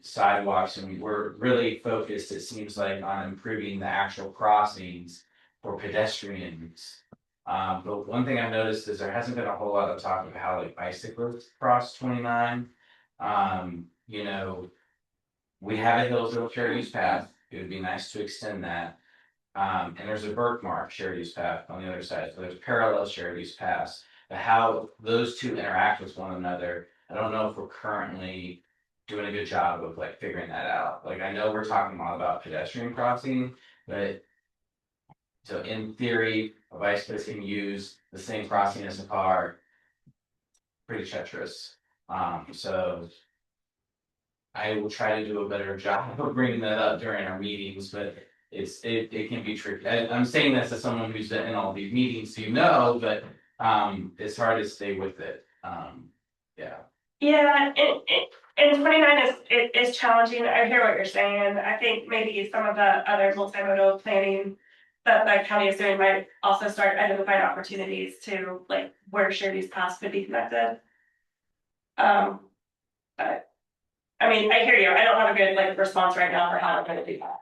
sidewalks, and we're really focused, it seems like, on improving the actual crossings for pedestrians. But one thing I've noticed is there hasn't been a whole lot of talk about how like bicyclists cross 29. We have a Hillsdale shared use path. It would be nice to extend that. And there's a Birkmark shared use path on the other side. So there's parallel shared use paths. But how those two interact with one another, I don't know if we're currently doing a good job of like figuring that out. Like I know we're talking a lot about pedestrian crossing, but so in theory, a bicyclist can use the same crossing as a car. Pretty treacherous. So I will try to do a better job of bringing that up during our meetings, but it can be tricky. I'm saying this as someone who's in all these meetings, but it's hard to stay with it. Yeah, and 29 is challenging. I hear what you're saying. I think maybe some of the other multimodal planning that the county is doing might also start identifying opportunities to like where shared use paths could be connected. But I mean, I hear you. I don't have a good response right now for how I'm going to do that.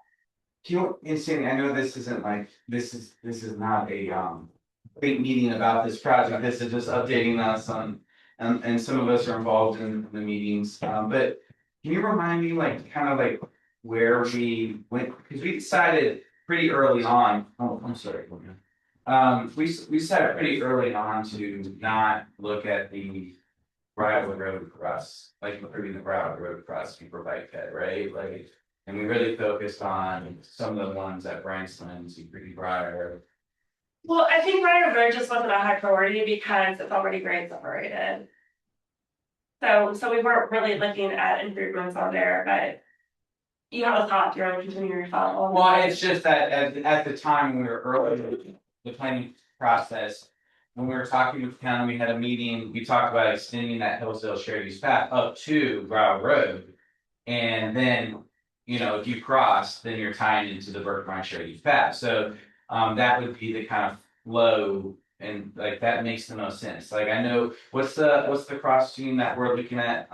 I know this isn't like this is not a big meeting about this project. This is just updating us on, and some of us are involved in the meetings. But can you remind me where we went, because we decided pretty early on. Oh, I'm sorry. we set it pretty early on to not look at the gravel road crust, like improving the gravel road crust for bike ped, right? Like, and we really focused on some of the ones at Branson, Secret Briar. Well, I think Briar Road just wasn't a high priority because it's already grade separated. So we weren't really looking at improvements on there, but you have a thought, you're continuing your thought. Well, it's just that at the time, when we were early in the planning process. When we were talking with the county, we had a meeting, we talked about extending that Hillsdale shared use path up to Gravel Road. And then, you know, if you cross, then you're tying into the Berkman shared use path, so that would be the kind of flow. And like, that makes the most sense, like, I know, what's the crossing that we're looking at,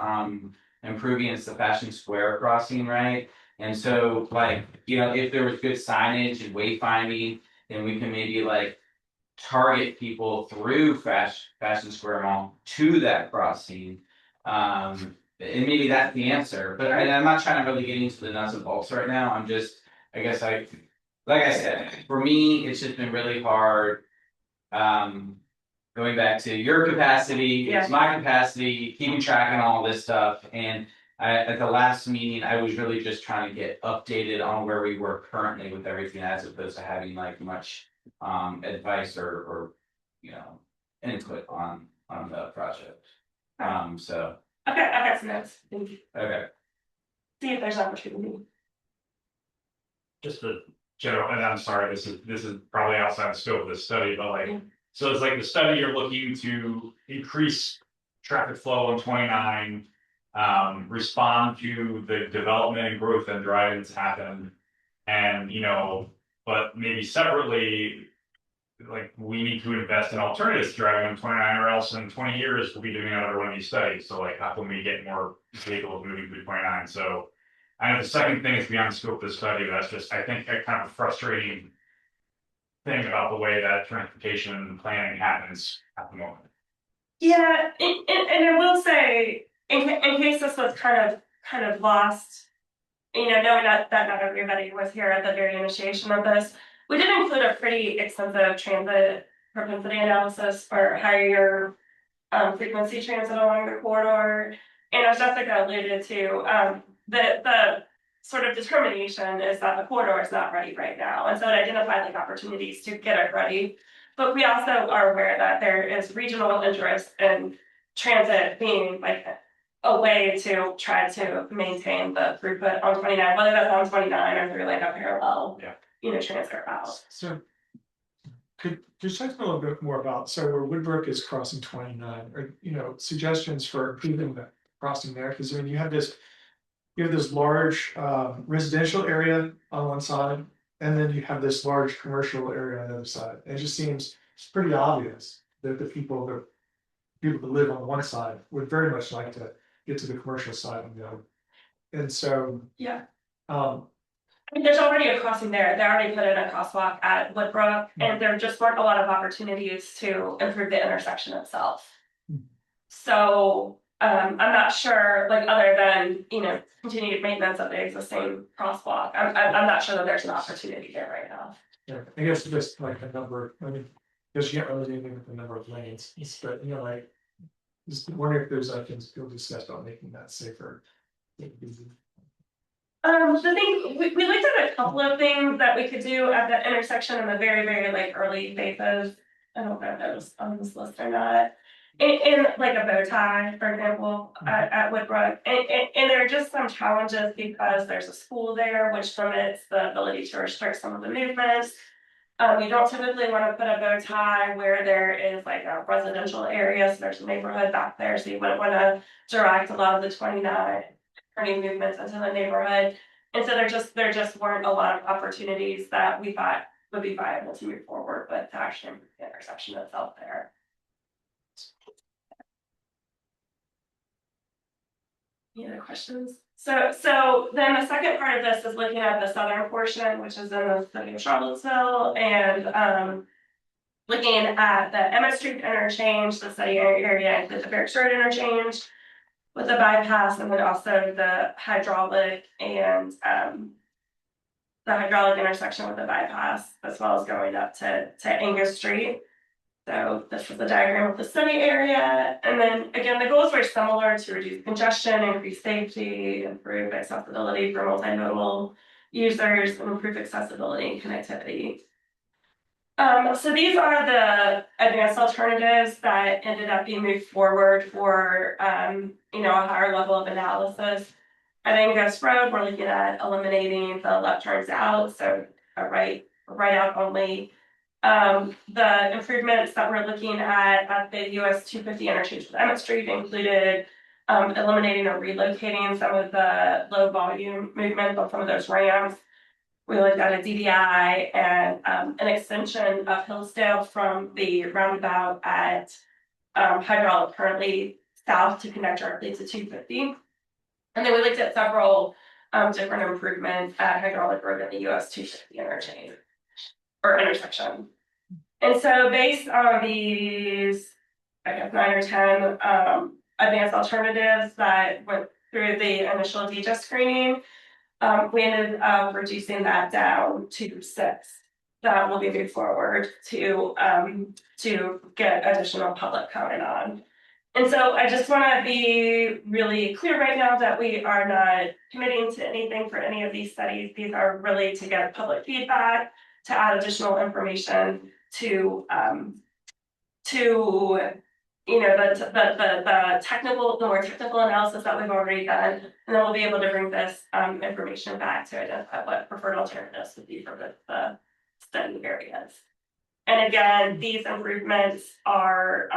improving, it's the Fashion Square crossing, right? And so, like, you know, if there was good signage and wayfinding, then we can maybe like target people through Fashion Square Mall to that crossing. And maybe that's the answer, but I'm not trying to really get into the nuts and bolts right now. I'm just, I guess like I said, for me, it's just been really hard. Going back to your capacity, it's my capacity, keeping track of all this stuff. And at the last meeting, I was really just trying to get updated on where we were currently with everything, as opposed to having like much advice or you know, input on the project. So. Okay, I got some notes. Thank you. Okay. See if there's opportunity. Just a general, and I'm sorry, this is probably outside the scope of this study, but like, so it's like the study, you're looking to increase traffic flow on 29, respond to the development and growth and drive-ins happen. And, you know, but maybe separately, like, we need to invest in alternatives to driving on 29, or else in 20 years, we'll be doing another one of these studies. So like, how can we get more vehicles moving through 29? So I know the second thing is beyond the scope of the study, but that's just, I think, a kind of frustrating thing about the way that transportation planning happens at the moment. Yeah, and I will say, in case this was kind of lost, you know, knowing that not everybody was here at the very initiation of this, we did include a pretty extensive transit propensity analysis for higher frequency transit along the corridor. And as Jessica alluded to, the sort of determination is that the corridor is not ready right now. And so it identified like opportunities to get it ready. But we also are aware that there is regional interest in transit being like a way to try to maintain the throughput on 29, whether that's on 29 or through like a parallel, you know, transfer route. So could you talk a little bit more about, so where Woodbrook is crossing 29, or, you know, suggestions for improving the crossing there? Because I mean, you have this large residential area on one side, and then you have this large commercial area on the other side. And it just seems it's pretty obvious that the people that live on one side would very much like to get to the commercial side on the other. And so I mean, there's already a crossing there. They already put in a crosswalk at Woodbrook, and there just weren't a lot of opportunities to improve the intersection itself. So I'm not sure, like, other than, you know, continued maintenance of the existing crosswalk, I'm not sure that there's an opportunity there right now. yeah, I guess just like a number, I mean, because you can't really do anything with the number of lanes, but you know, like, just wondering if there's things you'll discuss about making that safer. The thing, we looked at a couple of things that we could do at the intersection in the very, very like early phases. I don't know if that was on this list or not. In like a bow tie, for example, at Woodbrook. And there are just some challenges because there's a school there, which limits the ability to restrict some of the movements. You don't typically want to put a bow tie where there is like a residential area, so there's a neighborhood back there, so you wouldn't want to direct a lot of the 29 turning movements into the neighborhood. And so there just weren't a lot of opportunities that we thought would be viable to move forward with to actually improve the intersection itself there. Any other questions? So then the second part of this is looking at the southern portion, which is in the city of Charlottesville, and looking at the Emmett Street interchange, the study area, and the Barrett Stewart interchange with the bypass, and then also the hydraulic and the hydraulic intersection with the bypass, as well as going up to Angus Street. So this is the diagram of the study area. And then again, the goals were similar to reduce congestion, increase safety, improve accessibility for multimodal users, and improve accessibility and connectivity. So these are the advanced alternatives that ended up being moved forward for, a higher level of analysis. At Angus Road, we're looking at eliminating the left turns out, so a right out only. The improvements that we're looking at the US 250 interchange with Emmett Street included eliminating or relocating some of the low volume movement on some of those ramps. We looked at a DDI and an extension of Hillsdale from the roundabout at hydraulic currently south to connect directly to 250. And then we looked at several different improvements at hydraulic road in the US 250 interchange or intersection. And so based on these, I guess 9 or 10 advanced alternatives that went through the initial DJA screening, we ended up reducing that down to 6 that will be moved forward to get additional public comment on. And so I just want to be really clear right now that we are not committing to anything for any of these studies. These are really to get public feedback, to add additional information to the more technical analysis that we've already done, and then we'll be able to bring this information back to identify what preferred alternatives would be for the study areas. And again, these improvements are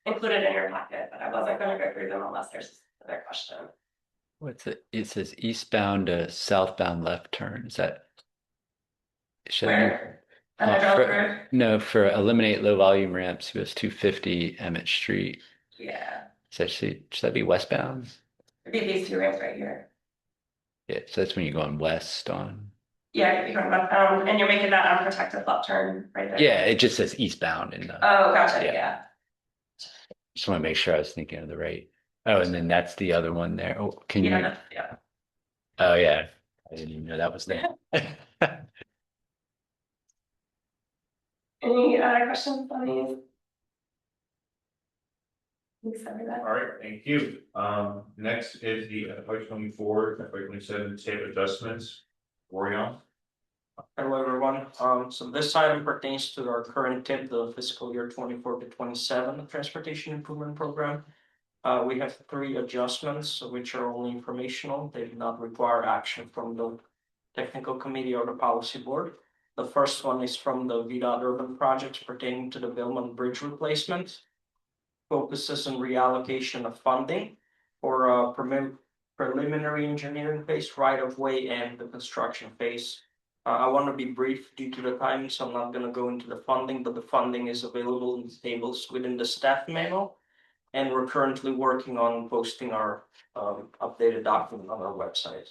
included in your packet, but I wasn't going to go through them unless there's another question. What's it? It says eastbound to southbound left turn. Is that? Where? For eliminate low volume ramps, US 250 Emmett Street. Yeah. Should that be westbound? It'd be these 2 ramps right here. Yeah, so that's when you're going west on. Yeah, you're going westbound, and you're making that unprotected left turn right there. Yeah, it just says eastbound in the. Oh, gotcha. Yeah. Just want to make sure I was thinking of the right. Oh, and then that's the other one there. Oh, can you? Yeah. Oh yeah, I didn't even know that was there. Any other questions on these? All right, thank you. Next is the FY24, FY27 table adjustments. Orion. Hello, everyone. So this item pertains to our current TIP, the fiscal year 24 to 27 Transportation Improvement Program. We have 3 adjustments, which are only informational. They do not require action from the Technical Committee or the Policy Board. The first one is from the VDOT urban projects pertaining to the Billman Bridge replacement. Focuses on reallocation of funding for preliminary engineering phase, right of way, and the construction phase. I want to be brief due to the time, so I'm not going to go into the funding, but the funding is available in the tables within the staff manual. And we're currently working on posting our updated document on our website.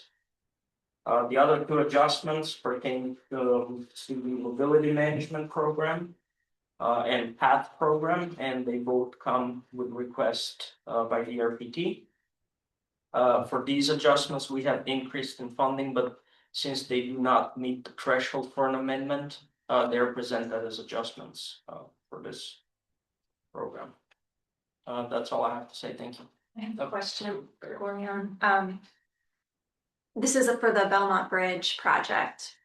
The other 2 adjustments pertain to the mobility management program and path program, and they both come with request by the RPT. For these adjustments, we have increased in funding, but since they do not meet the threshold for an amendment, they're presented as adjustments for this program. That's all I have to say. Thank you. I have a question for Orion. This is for the Belmont Bridge project.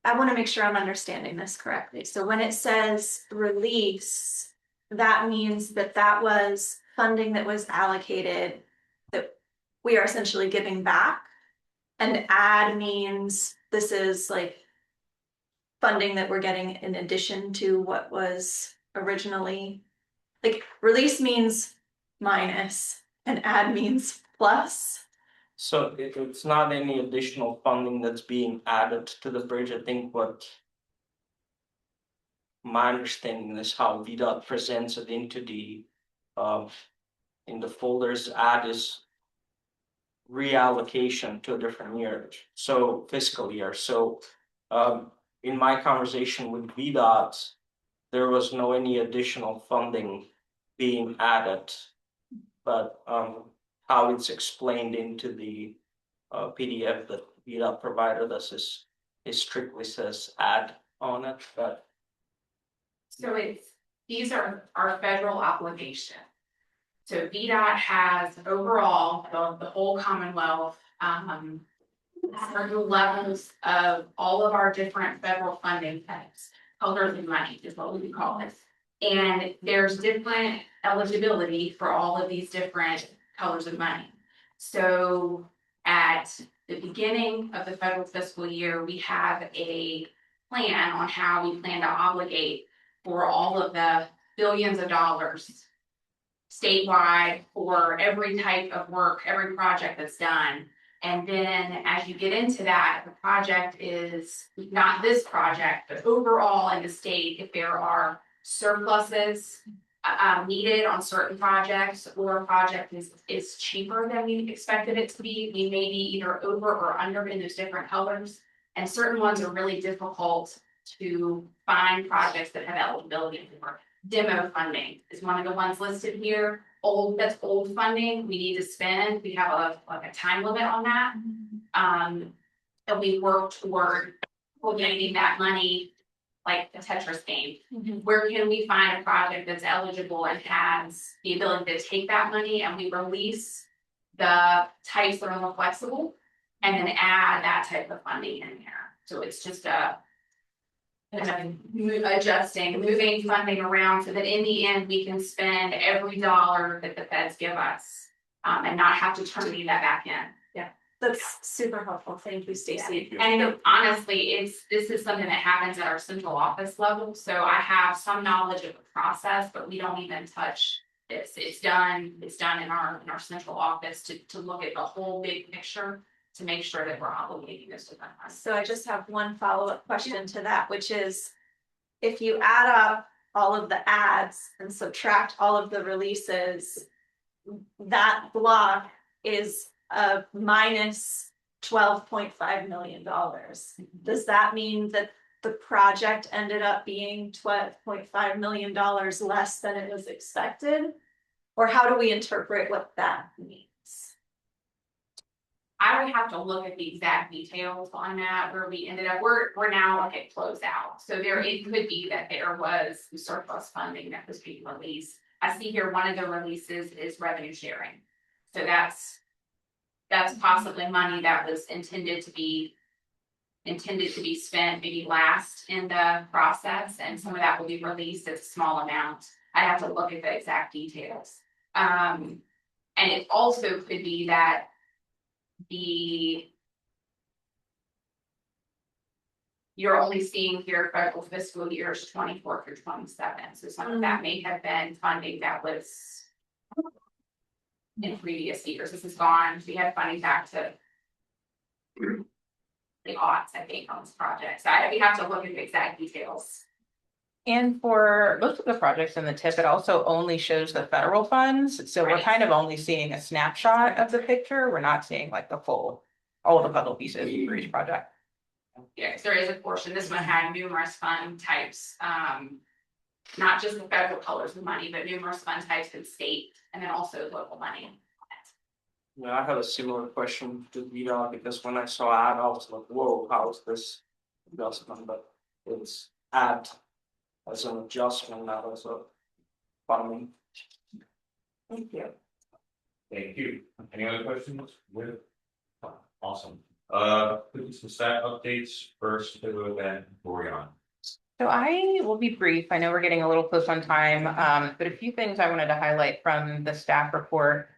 I want to make sure I'm understanding this correctly. So when it says release, that means that was funding that was allocated that we are essentially giving back. And add means this is like funding that we're getting in addition to what was originally. Like release means minus and add means plus. So it's not any additional funding that's being added to the bridge. I think what my understanding is how VDOT presents it into the in the folders. Add is reallocation to a different year, so fiscal year. So in my conversation with VDOT, there was no any additional funding being added, but how it's explained into the PDF that VDOT provided us is, it strictly says add on it, but. So these are our federal obligation. So VDOT has overall, the whole Commonwealth, certain levels of all of our different federal funding types. Colors of money is what we call it. And there's different eligibility for all of these different colors of money. So at the beginning of the federal fiscal year, we have a plan on how we plan to obligate for all of the billions of dollars statewide for every type of work, every project that's done. And then as you get into that, the project is not this project, but overall in the state, if there are surpluses needed on certain projects, or a project is cheaper than we expected it to be, we may be either over or under in those different colors. And certain ones are really difficult to find projects that have eligibility for. Demo funding is one of the ones listed here. That's old funding we need to spend. We have a time limit on that. And we work toward getting that money like a Tetris game. Where can we find a project that's eligible and has the ability to take that money, and we release the types that are more flexible and then add that type of funding in there. So it's just adjusting, moving funding around so that in the end we can spend every dollar that the feds give us and not have to turn any of that back in. Yeah, that's super helpful. Thank you, Stacy. And honestly, this is something that happens at our central office level. So I have some knowledge of the process, but we don't even touch this. It's done in our central office to look at the whole big picture, to make sure that we're obligating this to them. So I just have one follow-up question to that, which is, if you add up all of the ads and subtract all of the releases, that block is a minus $12.5 million. Does that mean that the project ended up being $12.5 million less than it was expected? Or how do we interpret what that means? I would have to look at the exact details on that, where we ended up. We're now like at closeout. So it could be that there was surplus funding that was being released. I see here one of the releases is revenue sharing. So that's possibly money that was intended to be spent maybe last in the process, and some of that will be released as a small amount. I have to look at the exact details. And it also could be that you're only seeing here federal fiscal years 24 through 27. So some of that may have been funding that was in previous years. This is gone. We had funding back to the aughts, I think, on this project. So we have to look at the exact details. And for most of the projects in the TIP, it also only shows the federal funds. So we're kind of only seeing a snapshot of the picture. We're not seeing like the full, all the puzzle pieces for each project. Yes, there is a portion. This one had numerous fund types, not just the federal colors of money, but numerous fund types in state, and then also local money. Yeah, I had a similar question to VDOT, because when I saw ad, I was like, whoa, how is this adjustment? But it's ad as an adjustment, not as a funding. Thank you. Thank you. Any other questions? Awesome. Some staff updates first to the event before we on. So I will be brief. I know we're getting a little close on time, but a few things I wanted to highlight from the staff report.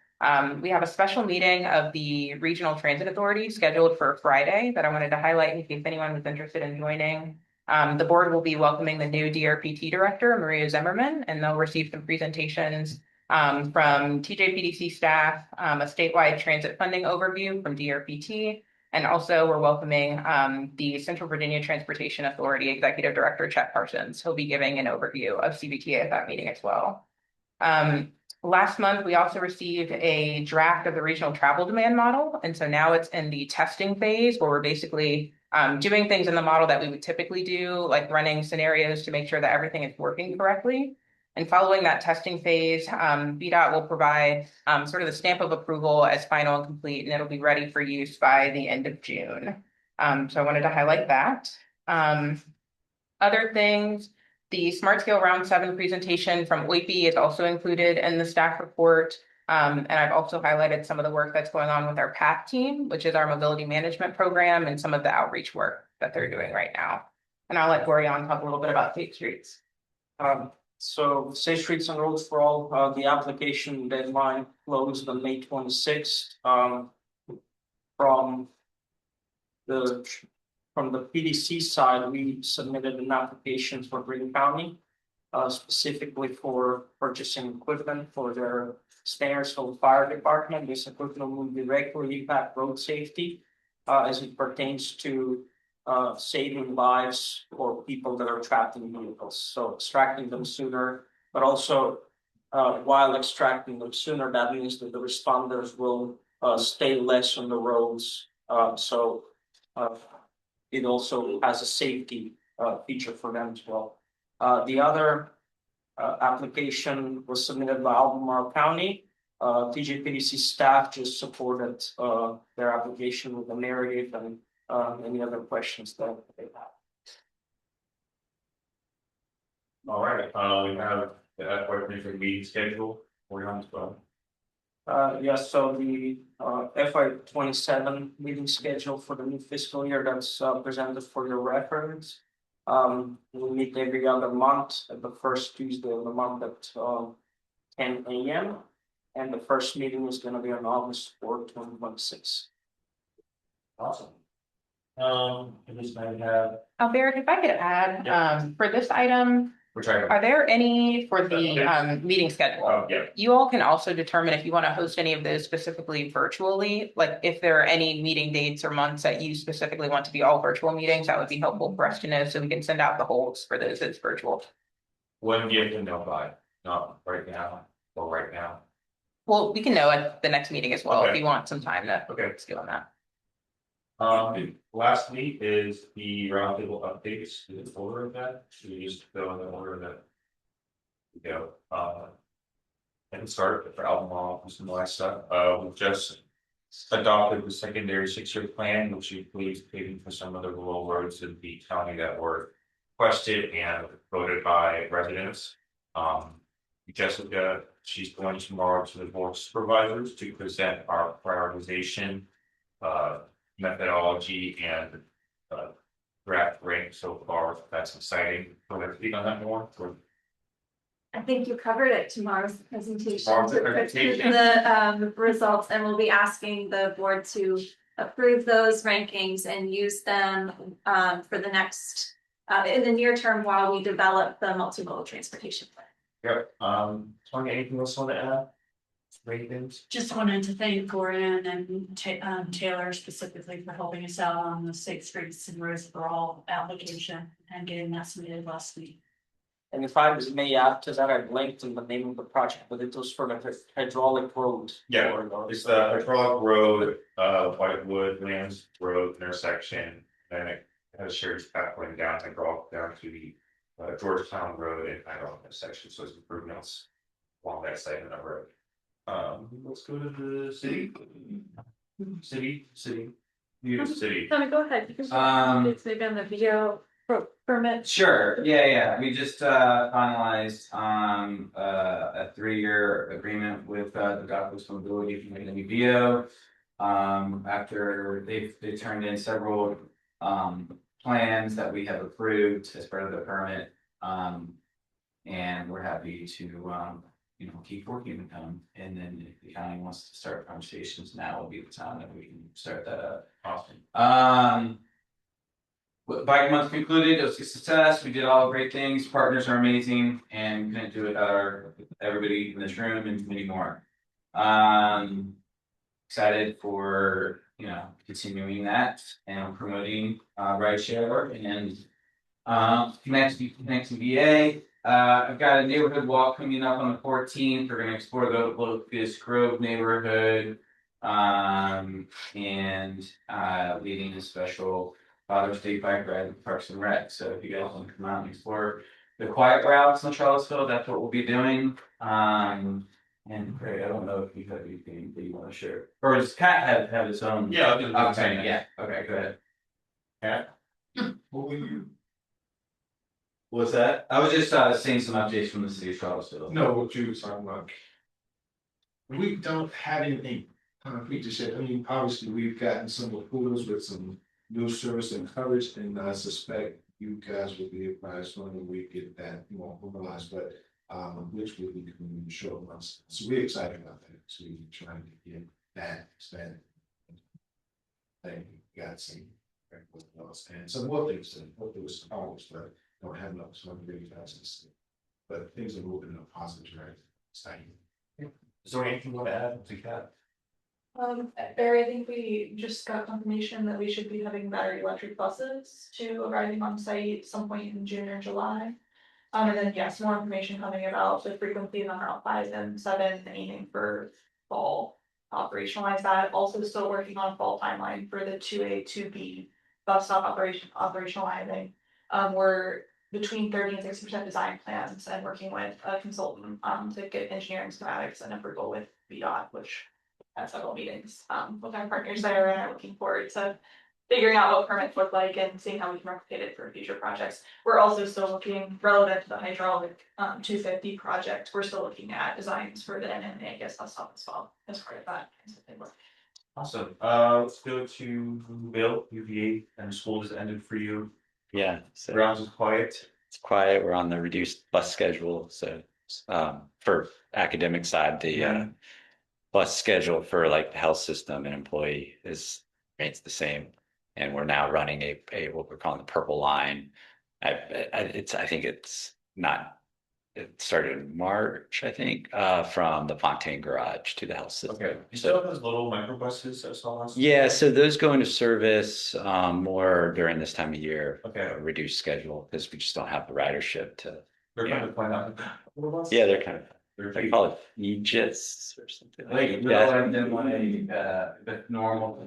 We have a special meeting of the Regional Transit Authority scheduled for Friday that I wanted to highlight in case anyone was interested in joining. The board will be welcoming the new DRPT director, Maria Zimmerman, and they'll receive some presentations from TJPDC staff, a statewide transit funding overview from DRPT, and also we're welcoming the Central Virginia Transportation Authority Executive Director, Chet Parsons. He'll be giving an overview of CVTA at that meeting as well. Last month, we also received a draft of the regional travel demand model. And so now it's in the testing phase where we're basically doing things in the model that we would typically do, like running scenarios to make sure that everything is working correctly. And following that testing phase, VDOT will provide sort of the stamp of approval as final and complete, and it'll be ready for use by the end of June. So I wanted to highlight that. Other things, the Smart Scale Round 7 presentation from OIPI is also included in the staff report. And I've also highlighted some of the work that's going on with our PAT team, which is our mobility management program, and some of the outreach work that they're doing right now. And I'll let Gorion talk a little bit about Safe Streets. So Safe Streets and Roads for All, the application deadline closed on May 26th. From the PDC side, we submitted an application for Green County, specifically for purchasing equipment for their stairs for the fire department. This equipment will directly impact road safety, as it pertains to saving lives for people that are trapped in vehicles. So extracting them sooner, but also while extracting them sooner, that means that the responders will stay less on the roads. It also has a safety feature for them as well. The other application was submitted by Albemarle County. TJPDC staff just supported their application with the narrative and any other questions that they have. All right, we have the FY23 meeting schedule for you as well. Yes, so the FY27 meeting schedule for the new fiscal year that's presented for your reference. We meet every other month at the first Tuesday of the month at 10 a.m. And the first meeting is going to be on August 4th, 2026. Awesome. I just might have. Barrett, if I could add, for this item, Which item? are there any for the meeting schedule? Oh, yeah. You all can also determine if you want to host any of those specifically virtually, like if there are any meeting dates or months that you specifically want to be all virtual meetings, that would be helpful for us to know so we can send out the holds for those that's virtual. When do you have to know by? Not right now or right now? Well, we can know at the next meeting as well if Okay. you want some time to Okay. do on that. Lastly is the roundtable updates, the order of that, should we just go in the order that we go, and start for Albemarle and some of that stuff, we've just adopted the secondary 6-year plan, which includes paving for some of the rural roads in the county that were requested and voted by residents. Jessica, she's going tomorrow to the board of supervisors to present our prioritization, methodology and draft rank so far. That's exciting. Want to speak on that more? I think you covered it tomorrow's presentation. Tomorrow's To presentation. the results, and we'll be asking the board to approve those rankings and use them for the next in the near term while we develop the multimodal transportation plan. Yep. Sonia, anything else on to add? Ratings? Just wanted to thank Gordon and Taylor specifically for helping us out on the Safe Streets and Roads for All application and getting that submitted last week. And if I may add to that, I blanked on the name of the project, but it was for the hydraulic road. Yeah, it's the hydraulic road, Whitewood Lands Road intersection, and it has a shared path going down hydraulic down to the Georgetown Road and hydraulic intersection, so it's improvements along that segment of road. Let's go to the city. New city. Go ahead. It's maybe on the video permit. Sure, yeah, we just finalized a 3-year agreement with the Douglas Mobility from the MPO. After they turned in several plans that we have approved as part of the permit. And we're happy to keep working with them, and then if the county wants to start conversations, now will be the time that we can start that up. Awesome. Bike month concluded, it was a success, we did all great things, partners are amazing, and we couldn't do it without everybody in this room and many more. Excited for, continuing that and promoting rideshare and connecting VA. I've got a neighborhood walk coming up on the 14th. We're going to explore the Locust Grove neighborhood and leading a special Father's Day bike ride with Parks and Rec. So if you guys want to come out and explore the quiet routes in Charlottesville, that's what we'll be doing. And Craig, I don't know if you have anything that you want to share, or does Cat have its own? Yeah, Okay, yeah, okay, go ahead. Cat? What will you? What's that? I was just seeing some updates from the city of Charlottesville. No, what you was talking about. We don't have anything concrete to share. I mean, obviously, we've gotten some approvals with some new service and coverage, and I suspect you guys will be advised when we get that more formalized, but which will be coming in short months. So we're excited about that. So we're trying to get that expanded. And we got some and some more things that hopefully was accomplished, but don't have enough so really fast. But things are moving in a positive direction. Exciting. Is there anything you want to add to that? Barry, I think we just got confirmation that we should be having battery electric buses to arriving on site some point in June or July. And then yes, more information coming about the frequency on Route 5 and 7, aiming for fall operationalize that. Also still working on fall timeline for the 2A, 2B bus stop operationalizing. We're between 30 and 60% design plans and working with a consultant to get engineering schematics and approval with VDOT, which had several meetings with our partners there, and are looking forward to figuring out what permits look like and seeing how we can replicate it for future projects. We're also still looking relevant to the hydraulic 250 project. We're still looking at designs for the NNA bus stop as well as part of that. Awesome. Let's go to Bill, UVA, and school just ended for you. Yeah, so Grounds is quiet. it's quiet. We're on the reduced bus schedule. So for academic side, the bus schedule for like the health system and employee remains the same. And we're now running a what we're calling the purple line. I think it's not. It started in March, I think, from the Fontaine Garage to the health system. Okay. You still have those little microbuses I saw last. Yeah, so those go into service more during this time of year. Okay. Reduced schedule because we just don't have the ridership to. They're kind of playing out. Yeah, they're kind of. I call it Aegis or something Like that. the normal,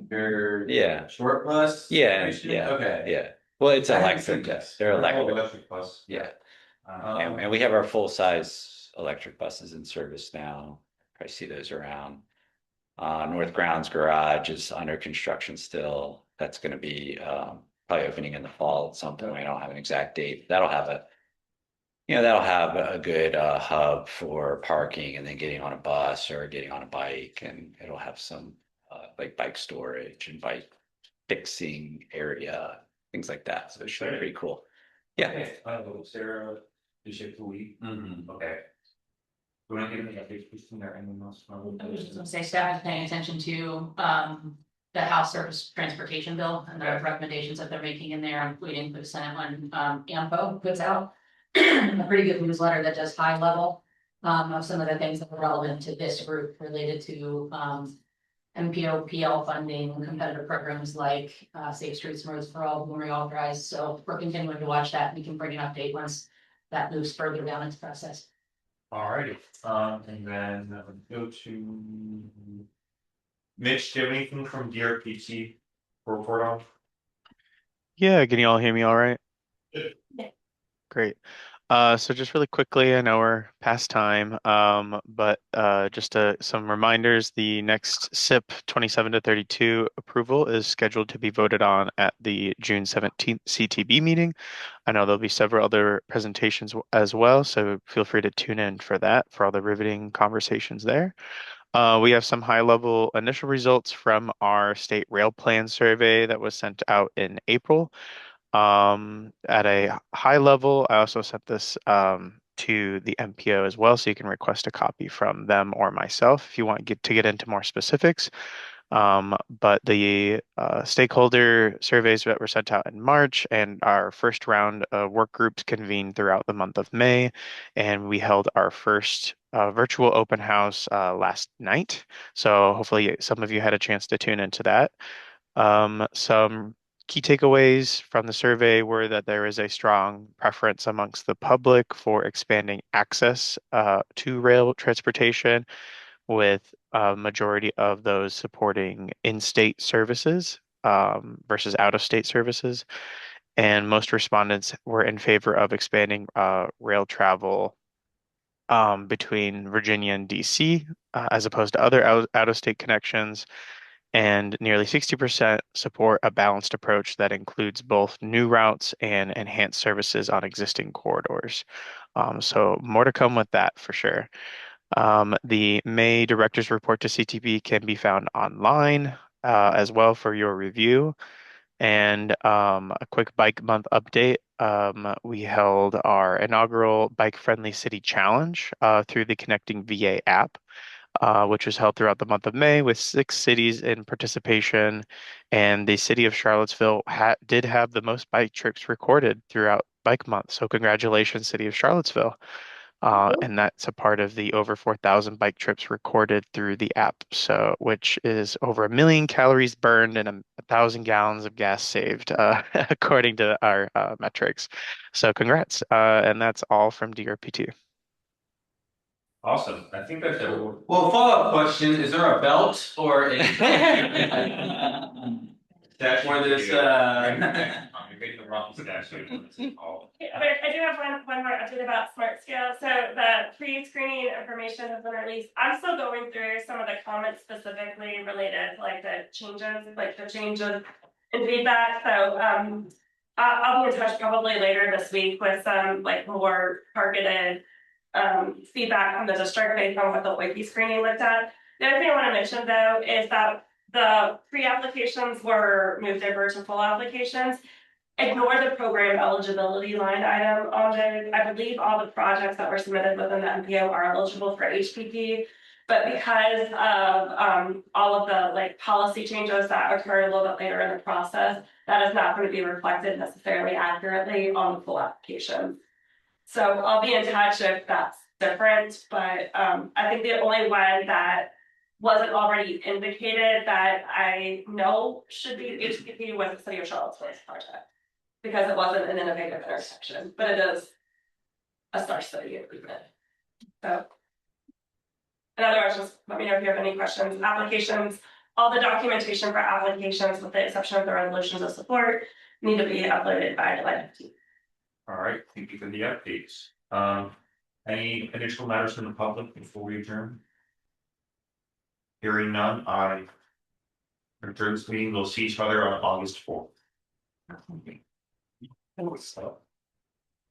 very Yeah. short bus. Yeah, Okay. yeah. Well, it's I haven't electric. seen this. They're electric. Electric bus. Yeah. And we have our full size electric buses in service now. I see those around. North Grounds Garage is under construction still. That's going to be probably opening in the fall at some point. I don't have an exact date. That'll have a good hub for parking and then getting on a bus or getting on a bike, and it'll have some like bike storage and bike fixing area, things like that. So it should be pretty cool. Yeah. Okay. Sarah, did you have the week? Okay. Do you want to give any updates, Christine, or anyone else? I was just gonna say, staff is paying attention to the House Surface Transportation Bill and the recommendations that they're making in there, including the Senate one. AMPO puts out a pretty good newsletter that does high level of some of the things that are relevant to this group related to MPO PL funding, competitive programs like Safe Streets and Roads for All, when reauthorized. So we're continuing to watch that. We can bring an update once that moves further down its process. Alrighty, and then go to Mitch. Do you have anything from DRPT to report on? Yeah, can you all hear me all right? Yeah. Great. So just really quickly, I know we're past time, but just some reminders. The next SIP 27 to 32 approval is scheduled to be voted on at the June 17th CTB meeting. I know there'll be several other presentations as well, so feel free to tune in for that, for all the riveting conversations there. We have some high-level initial results from our state rail plan survey that was sent out in April. At a high level, I also sent this to the MPO as well, so you can request a copy from them or myself if you want to get into more specifics. But the stakeholder surveys that were sent out in March, and our first round of work groups convened throughout the month of May, and we held our first virtual open house last night. So hopefully some of you had a chance to tune into that. Some key takeaways from the survey were that there is a strong preference amongst the public for expanding access to rail transportation, with a majority of those supporting in-state services versus out-of-state services. and most respondents were in favor of expanding rail travel between Virginia and DC, as opposed to other out-of-state connections. And nearly 60% support a balanced approach that includes both new routes and enhanced services on existing corridors. So more to come with that for sure. The May Director's Report to CTP can be found online as well for your review. And a quick Bike Month update. We held our inaugural Bike Friendly City Challenge through the Connecting VA app, which was held throughout the month of May with 6 cities in participation. And the city of Charlottesville did have the most bike trips recorded throughout Bike Month. So congratulations, City of Charlottesville. And that's a part of the over 4,000 bike trips recorded through the app. So, which is over 1 million calories burned and 1,000 gallons of gas saved, according to our metrics. So, congrats. And that's all from DRPT. Awesome. I think that's everyone. Well, follow-up question, is there a belt or a? That's where this, You're making the wrong statute. I do have one more update about Smart Scale. So the pre-screening information has been released. I'm still going through some of the comments specifically related to like the changes in feedback. So I'll be in touch probably later this week with some like more targeted feedback from the district based on what the WIPI screening looked at. The other thing I want to mention though is that the pre-applications were moved over to full applications. Ignore the program eligibility line item on there. I believe all the projects that were submitted within the MPO are eligible for HPP. But because of all of the like policy changes that occur a little bit later in the process, that is not going to be reflected necessarily accurately on the full application. So I'll be in touch if that's different, but I think the only one that wasn't already indicated that I know should be HPP was the City of Charlottesville's project. Because it wasn't an innovative intersection, but it is a star study improvement. So, in other words, just let me know if you have any questions. Applications, all the documentation for applications, with the exception of the resolutions of support, need to be uploaded by July 15th. All right, thank you for the updates. Any additional matters from the public before we adjourn? Hearing none, I adjourn this meeting. We'll see each other on August 4th.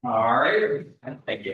All right, thank you.